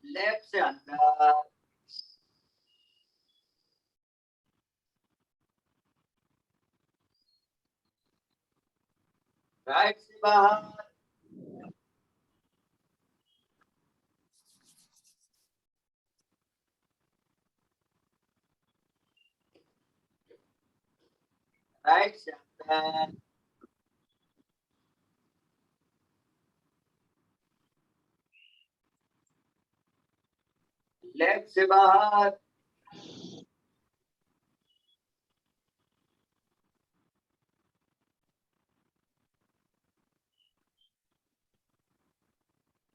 लेफ्ट से अंदर, राइट से बाहर, राइट से अंदर, लेफ्ट से बाहर,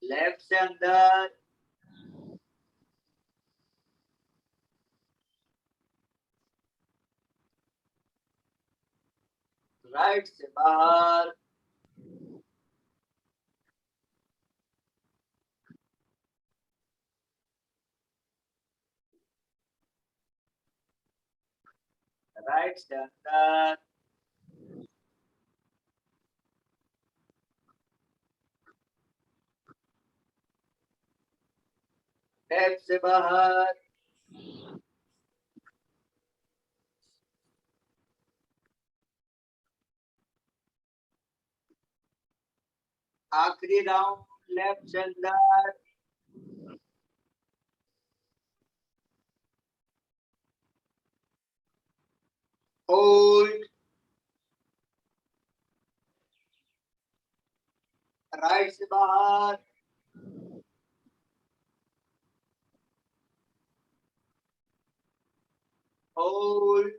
लेफ्ट से अंदर, राइट से बाहर, राइट से अंदर, लेफ्ट से बाहर, आखिरी राउंड लेफ्ट से अंदर, होल्ड, राइट से बाहर, होल्ड,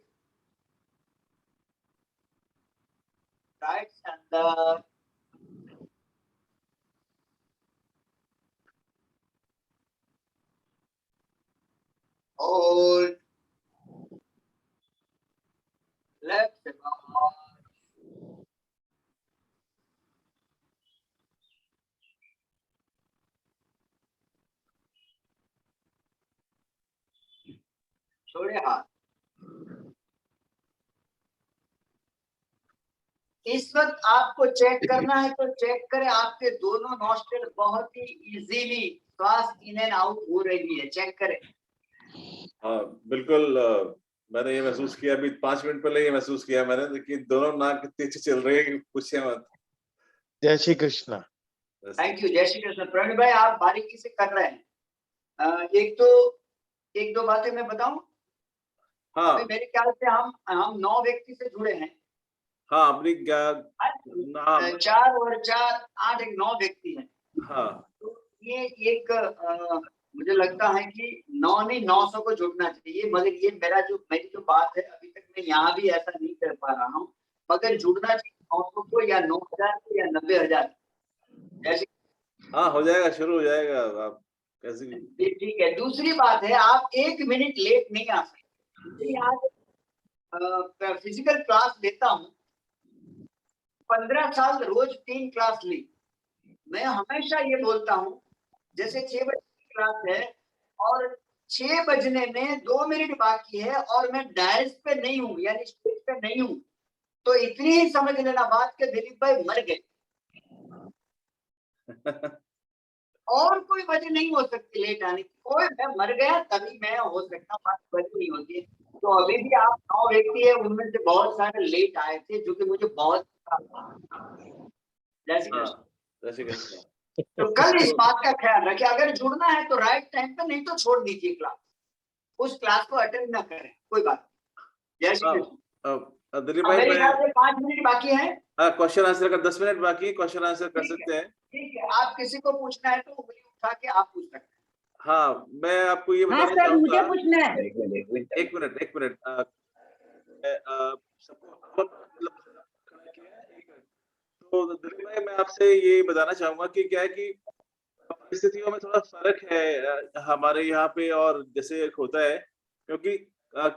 राइट से अंदर, होल्ड, लेफ्ट से बाहर, छोड़े हाथ। इस वक्त आपको चेक करना है तो चेक करें, आपके दोनों नॉस्ट्रिल बहुत ही इजीली श्वास इन एंड आउट हो रही है, चेक करें। हाँ बिल्कुल, मैंने ये महसूस किया, अभी 5 मिनट पहले ये महसूस किया मैंने कि दोनों नाक कितनी अच्छी चल रही है कि पूछिए मत। जय श्री कृष्ण। थैंक यू, जय श्री कृष्ण। प्रवीण भाई आप बारीकी से कर रहे हैं। एक दो बातें मैं बताऊं। हाँ अभी मेरे ख्याल से हम 9 व्यक्ति से जुड़े हैं। हाँ, अपनी 4 और 4 8 एक 9 व्यक्ति हैं। हाँ तो ये एक मुझे लगता है कि 9 नहीं 900 को जुड़ना चाहिए, मगर ये मेरी जो बात है, अभी तक मैं यहाँ भी ऐसा नहीं कर पा रहा हूँ, मगर जुड़ना चाहिए 900 को या 9000 को या 90,000 जैसे। हाँ हो जाएगा, शुरू हो जाएगा, आप कैसे भी। ठीक है। दूसरी बात है, आप 1 मिनट लेट नहीं आ सकते। यहाँ फिजिकल क्लास लेता हूँ, 15 साल रोज 3 क्लास ली। मैं हमेशा ये बोलता हूँ, जैसे 6 बजे की क्लास है और 6 बजने में 2 मिनट बाकी है और मैं डायस पे नहीं हूँ, यानी स्टेज पे नहीं हूँ, तो इतनी ही समझ लेना बात के दिलीप भाई मर गए। और कोई वजह नहीं हो सकती लेट आने की, कोई मैं मर गया तभी मैं हो सकता, बात वजह नहीं होती है। तो अभी भी आप 9 व्यक्ति है, उनमें से बहुत सारे लेट आए थे, जो कि मुझे बहुत जैसे तो कल इस बात का ख्याल रखें, अगर जुड़ना है तो राइट टाइम पे, नहीं तो छोड़ दीजिए क्लास, उस क्लास को अटेंड ना करें, कोई बात नहीं। जय श्री कृष्ण। दिलीप भाई मेरे ख्याल से 5 मिनट बाकी है। क्वेश्चन आंसर का 10 मिनट बाकी, क्वेश्चन आंसर कर सकते हैं। ठीक है, आप किसी को पूछना है तो उंगली उठा के आप पूछ सकते हैं। हाँ मैं आपको ये हाँ बताना सर, मुझे चाहूंगा। पूछना है। एक मिनट सबको तो दिलीप भाई मैं आपसे ये बताना चाहूंगा कि क्या है कि परिस्थितियों में थोड़ा फर्क है हमारे यहाँ पे और जैसे होता है, क्योंकि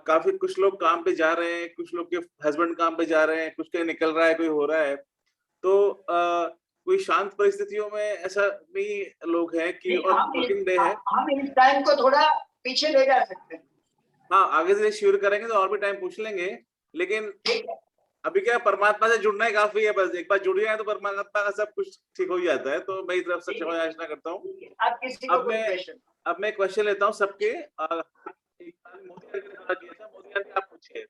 काफी कुछ लोग काम पे जा रहे हैं, कुछ लोग के हस्बैंड काम पे जा रहे हैं, कुछ के निकल रहा है, कोई हो रहा है, तो कोई शांत परिस्थितियों में ऐसा नहीं लोग हैं कि और वर्किंग डे है। हम इस टाइम को थोड़ा पीछे ले जा सकते हैं। हाँ आगे से शुरू करेंगे तो और भी टाइम पूछ लेंगे, लेकिन अभी क्या परमात्मा से जुड़ना ही काफी है, बस एक बार जुड़ जाए तो परमात्मा का सब कुछ ठीक हो जाता है। तो मेरी तरफ से क्षमा याचना करता हूँ। अब मैं क्वेश्चन लेता हूँ सबके। मोदी आंटी आप पूछिए।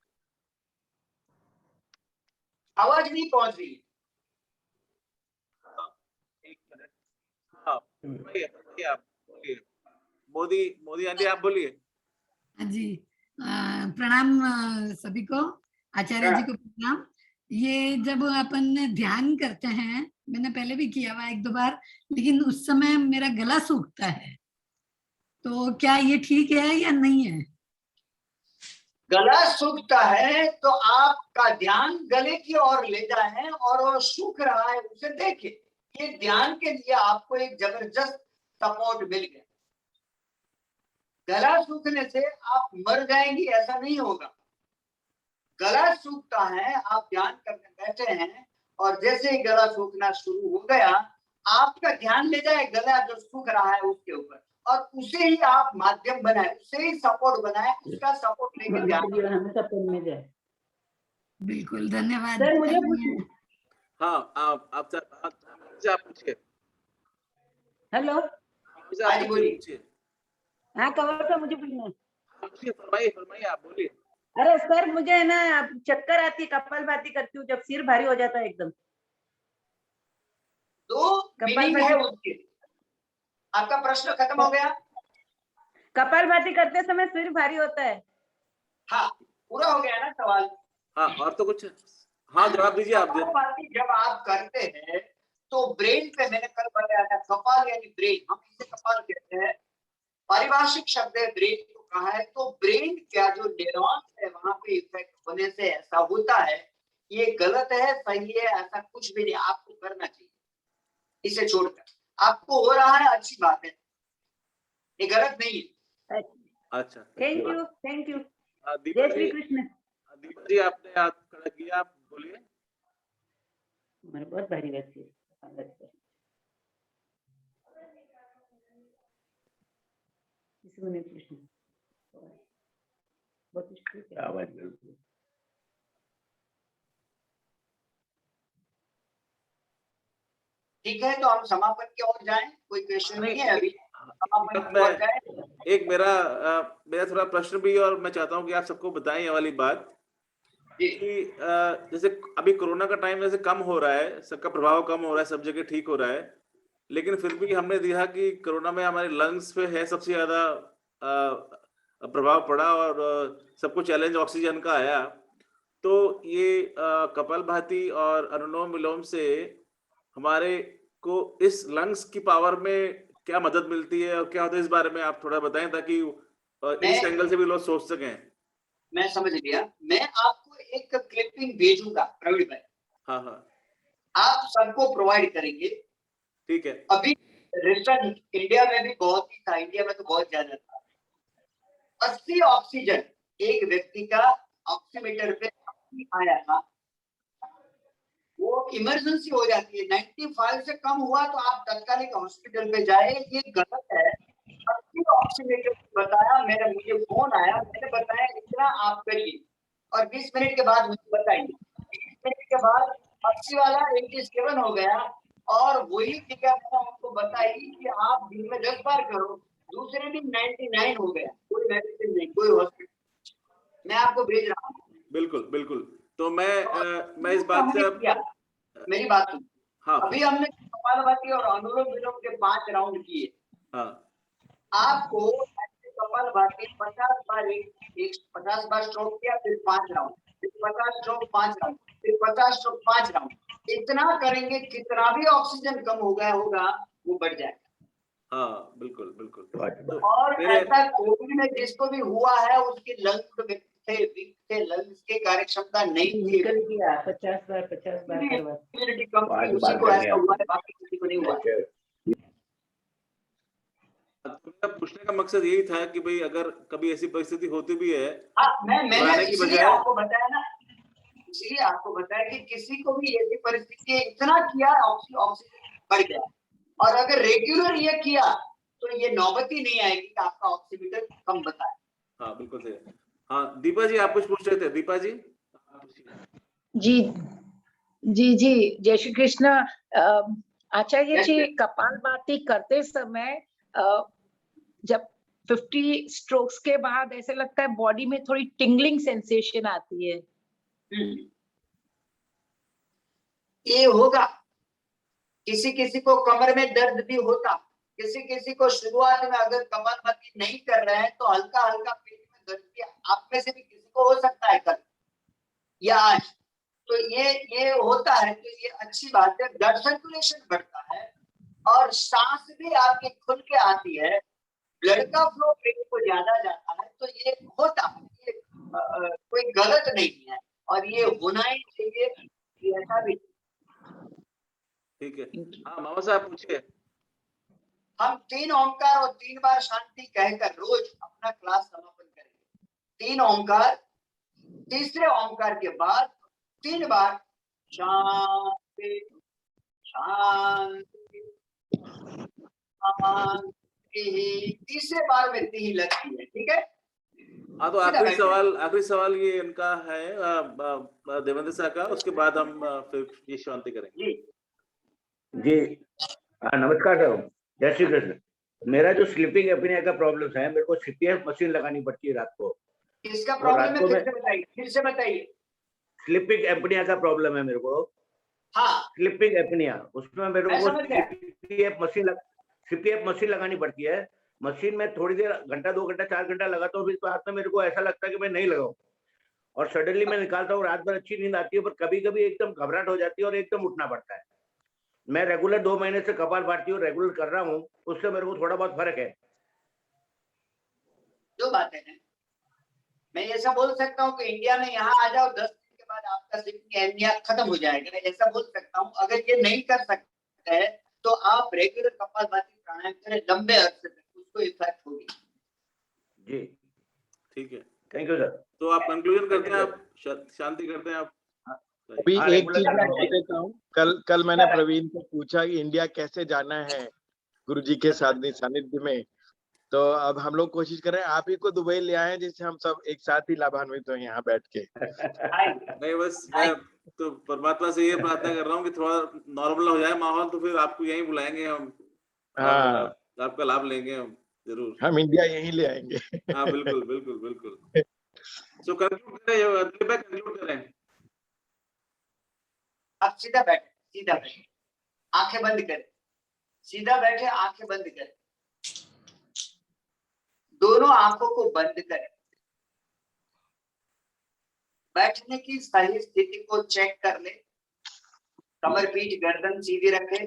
आवाज नहीं पहुंच रही। एक मिनट। हाँ बोलिए, आप बोलिए। मोदी आंटी आप बोलिए। हाँ जी, प्रणाम सभी को, आचार्य जी को प्रणाम। ये जब अपन ध्यान करते हैं, मैंने पहले भी किया हुआ 1-2 बार, लेकिन उस समय मेरा गला सूखता है, तो क्या ये ठीक है या नहीं है? गला सूखता है तो आपका ध्यान गले की ओर ले जाए और वो सूख रहा है उसे देखें। ये ध्यान के लिए आपको एक जबरदस्त सपोर्ट मिल गया। गला सूखने से आप मर जाएंगी ऐसा नहीं होगा। गला सूखता है, आप ध्यान करने बैठे हैं और जैसे ही गला सूखना शुरू हो गया, आपका ध्यान ले जाए गला जो सूख रहा है उसके ऊपर, और उसे ही आप माध्यम बनाए, उसे ही सपोर्ट बनाए, उसका सपोर्ट लेके ध्यान। बिल्कुल, धन्यवाद सर मुझे पूछना। हाँ आप पूछिए। हेलो, पूछिए। हाँ कवर का मुझे पूछना है। फरमाइए फरमाइए, आप बोलिए। अरे सर मुझे है ना चक्कर आती है, कपालभाति करती हूँ जब सिर भारी हो जाता है एकदम। तो मीनिंग है उसके। आपका प्रश्न खत्म हो गया? कपालभाति करते समय सिर भारी होता है। हाँ, पूरा हो गया ना सवाल? हाँ, और तो कुछ? हाँ, जवाब दीजिए आप। कपालभाति जब आप करते हैं तो ब्रेन पे, मैंने कल बताया था, कपाल यानी ब्रेन, हम इसे कपाल कहते हैं, पारिभाषिक शब्द है, ब्रेन को कहा है। तो ब्रेन का जो न्यूरॉन्स है वहां पे इफेक्ट होने से ऐसा होता है। ये गलत है, सही है, ऐसा कुछ भी नहीं, आपको करना चाहिए इसे छोड़कर। आपको हो रहा है, अच्छी बात है, ये गलत नहीं है। अच्छा, thank you thank you. Deepa जय श्री जी, कृष्ण। दीपा जी आपने हाथ खड़ा किया, आप बोलिए। मेरे बहुत भारी रहती है। प्रश्न बहुत मुश्किल है। आवाज बिल्कुल। ठीक है, तो हम समापन की ओर जाएं। कोई क्वेश्चन नहीं है अभी, समापन की ओर जाएं। एक मेरा थोड़ा प्रश्न भी, और मैं चाहता हूँ कि आप सबको बताएं ये वाली बात कि जैसे अभी कोरोना का टाइम जैसे कम हो रहा है, सबका प्रभाव कम हो रहा है, सब जगह ठीक हो रहा है, लेकिन फिर भी हमने देखा कि कोरोना में हमारे लंग्स पे है सबसे ज्यादा प्रभाव पड़ा, और सबको चैलेंज ऑक्सीजन का आया। तो ये कपालभाति और अनुलोम विलोम से हमारे को इस लंग्स की पावर में क्या मदद मिलती है और क्या होता है, इस बारे में आप थोड़ा बताएं ताकि इस एंगल से भी लोग सोच सकें। मैं समझ लिया। मैं आपको एक क्लिपिंग भेजूंगा प्रवीण भाई। हाँ हाँ, आप सबको प्रोवाइड करेंगे। ठीक है। अभी रिसर्च इंडिया में भी बहुत ही था, इंडिया में तो बहुत ज्यादा था। 80 ऑक्सीजन एक व्यक्ति का ऑक्सीमीटर पे आया था, वो इमरजेंसी हो जाती है। 95 से कम हुआ तो आप तत्कालिक हॉस्पिटल पे जाए, ये गलत है। 80 ऑक्सीमीटर बताया, मुझे फोन आया, मैंने बताया इतना आप करिए, और 20 मिनट के बाद मुझे बताइए। 20 मिनट के बाद 80 वाला 87 हो गया, और वही टीका मैंने उनको बताई कि आप दिन में 10 बार करो। दूसरे दिन 99 हो गया, कोई मेडिसिन नहीं, कोई हॉस्पिटल। मैं आपको भेज रहा हूँ। बिल्कुल बिल्कुल। तो मैं इस बात से मेरी बात सुन। हाँ, अभी हमने कपालभाति और अनुलोम विलोम के 5 राउंड किए। हाँ, आपको कपालभाति 50 बार 50 बार स्ट्रोक किया, फिर 5 राउंड, फिर 50 स्ट्रोक 5 राउंड, फिर 50 स्ट्रोक 5 राउंड। इतना करेंगे, कितना भी ऑक्सीजन कम हो गया होगा वो बढ़ जाएगा। हाँ, बिल्कुल बिल्कुल। और ऐसा कोविड में जिसको भी हुआ है उसकी लंग्स थे, लंग्स की कार्यक्षमता नहीं थी। निकल गया 50 बार इम्यूनिटी कम थी, उसी को ऐसा हुआ है, बाकी किसी को नहीं हुआ। तो पूछने का मकसद यही था कि भाई अगर कभी ऐसी परिस्थिति होती भी है, मैंने इसलिए आपको बताया ना, इसलिए आपको बताया कि किसी को भी ऐसी परिस्थिति इतना किया, ऑक्सीजन बढ़ गया, और अगर रेगुलर ये किया तो ये नौबत ही नहीं आएगी कि आपका ऑक्सीमीटर कम बताए। हाँ बिल्कुल सही। हाँ दीपा जी, आप कुछ पूछ रहे थे। दीपा जी। जी जी जी, जय श्री कृष्ण। आचार्य जी, कपालभाति करते समय जब 50 स्ट्रोक्स के बाद ऐसे लगता है बॉडी में थोड़ी टिंगलिंग सेंसेशन आती है। ये होगा, किसी किसी को कमर में दर्द भी होता, किसी किसी को शुरुआत में अगर कपालभाति नहीं कर रहे हैं तो हल्का हल्का पेट में दर्द भी आप में से भी किसी को हो सकता है कल या आज। तो ये होता है, तो ये अच्छी बात है। ब्लड सर्कुलेशन बढ़ता है और सांस भी आपकी खुल के आती है, ब्लड का फ्लो पेट को ज्यादा जाता है, तो ये होता है, ये कोई गलत नहीं है, और ये होना ही चाहिए, ऐसा भी। ठीक है, हाँ मामा साहब पूछिए। हम 3 ओंकार और 3 बार शांति कहकर रोज अपना क्लास समापन करेंगे। 3 ओंकार, तीसरे ओंकार के बाद 3 बार शांति शांति शांति, तीसरे बार में ती लगती है। ठीक है। हाँ, तो आखिरी सवाल ये इनका है देवेंद्र साहब का, उसके बाद हम फिर ये शांति करेंगे। जी, नमस्कार सर, जय श्री कृष्ण। मेरा जो स्लीपिंग एपनिया का प्रॉब्लम है, मेरे को सीपीएफ मशीन लगानी पड़ती है रात को। इसका और प्रॉब्लम रात है, को फिर मैं से बताइए, फिर से बताइए। स्लीपिंग एपनिया का प्रॉब्लम है मेरे को। हाँ, स्लीपिंग एपनिया, उसमें मेरे मैं को समझ गया। सीपीएफ मशीन लगानी पड़ती है। मशीन में थोड़ी देर, घंटा 2 घंटा 4 घंटा लगाता हूँ, फिर बाद में मेरे को ऐसा लगता है कि मैं नहीं लगाऊं, और सडनली मैं निकालता हूँ। रात भर अच्छी नींद आती है, पर कभी कभी एकदम घबराहट हो जाती है और एकदम उठना पड़ता है। मैं रेगुलर 2 महीने से कपालभाति रेगुलर कर रहा हूँ, उससे मेरे को थोड़ा बहुत फर्क है। दो बातें हैं। मैं ऐसा बोल सकता हूँ कि इंडिया में यहाँ आ जाओ, 10 दिन के बाद आपका स्लीपिंग एपनिया खत्म हो जाएगा, ऐसा बोल सकता हूँ। अगर ये नहीं कर सकते हैं तो आप रेगुलर कपालभाति प्राणायाम करें लंबे अरसे तक, उसको इफेक्ट होगी। जी, ठीक है, थैंक यू सर। तो आप कंक्लूजन करते हैं, आप शांति करते हैं आप। अभी हाँ, एक रेगुलर चीज मैं करना बोल देता हूँ। कल मैंने प्रवीण से पूछा कि इंडिया कैसे जाना है गुरुजी के सानिध्य में, तो अब हम लोग कोशिश कर रहे हैं आप ही को दुबई ले आए, जिससे हम सब एक साथ ही लाभान्वित हो यहाँ बैठ के। नहीं, बस मैं तो परमात्मा से ये प्रार्थना कर रहा हूँ कि थोड़ा नॉर्मल हो जाए माहौल, तो फिर आपको यहीं बुलाएंगे हम। हाँ, आपका लाभ लेंगे हम जरूर। हम इंडिया यहीं ले आएंगे। हाँ, बिल्कुल बिल्कुल बिल्कुल। सो कंक्लूड करें, कंक्लूड करें। आप सीधा बैठे, सीधा बैठे, आंखें बंद करें, सीधा बैठे, आंखें बंद करें, दोनों आंखों को बंद करें। बैठने की सही स्थिति को चेक कर ले। कमर, पीठ, गर्दन सीधी रखे,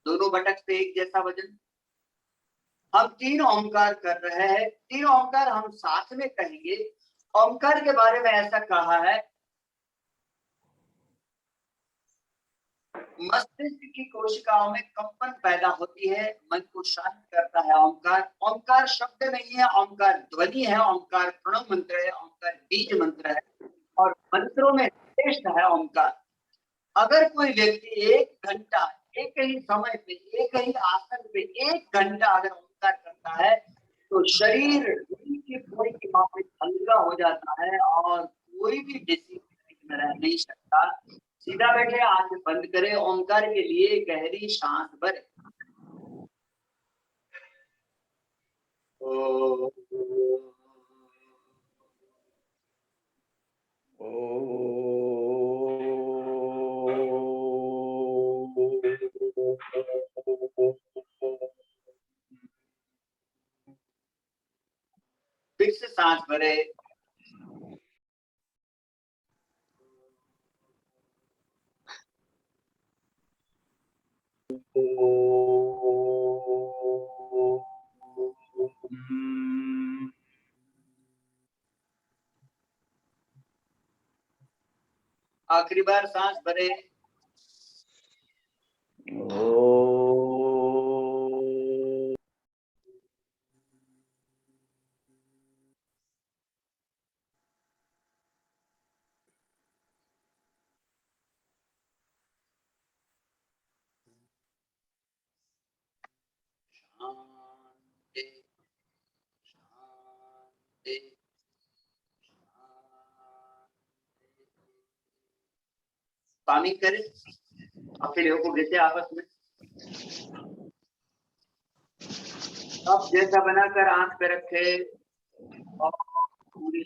दोनों बटक पे एक जैसा वजन। हम 3 ओंकार कर रहे हैं, 3 ओंकार हम साथ में कहेंगे। ओंकार के बारे में ऐसा कहा है, मस्तिष्क की कोशिकाओं में कंपन पैदा होती है, मन को शांत करता है ओंकार। ओंकार शब्द नहीं है, ओंकार ध्वनि है, ओंकार प्रणव मंत्र है, ओंकार बीज मंत्र है, और मंत्रों में श्रेष्ठ है ओंकार। अगर कोई व्यक्ति 1 घंटा एक ही समय पे, एक ही आसन पे 1 घंटा अगर ओंकार करता है, तो शरीर की पूरी मामले हल्का हो जाता है और कोई भी डिसीज में रह नहीं सकता। सीधा बैठे, आंखें बंद करें, ओंकार के लिए गहरी सांस भरें। फिर से सांस भरे। आखिरी बार सांस भरे। शांति, शांति, पानी करें, अकेले होकर गिरते आपस में। अब जैसा बनाकर आंख पे रखे और पूरी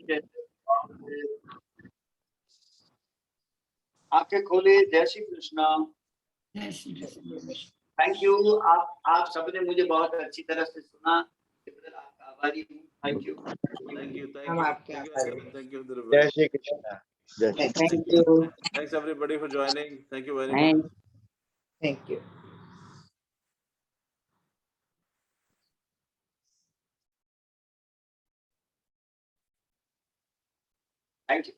आंखें खोले। जय श्री कृष्णा। जय श्री कृष्ण। Thank you. आप सबने मुझे बहुत अच्छी तरह से सुना, आपका आभारी हूँ। Thank you. हम आपके आभारी हैं। Thank you. जय श्री कृष्ण। जय Shri Krishna. Thank you, Thanks everybody for joining. Thank you very much. Thank you. Thank you.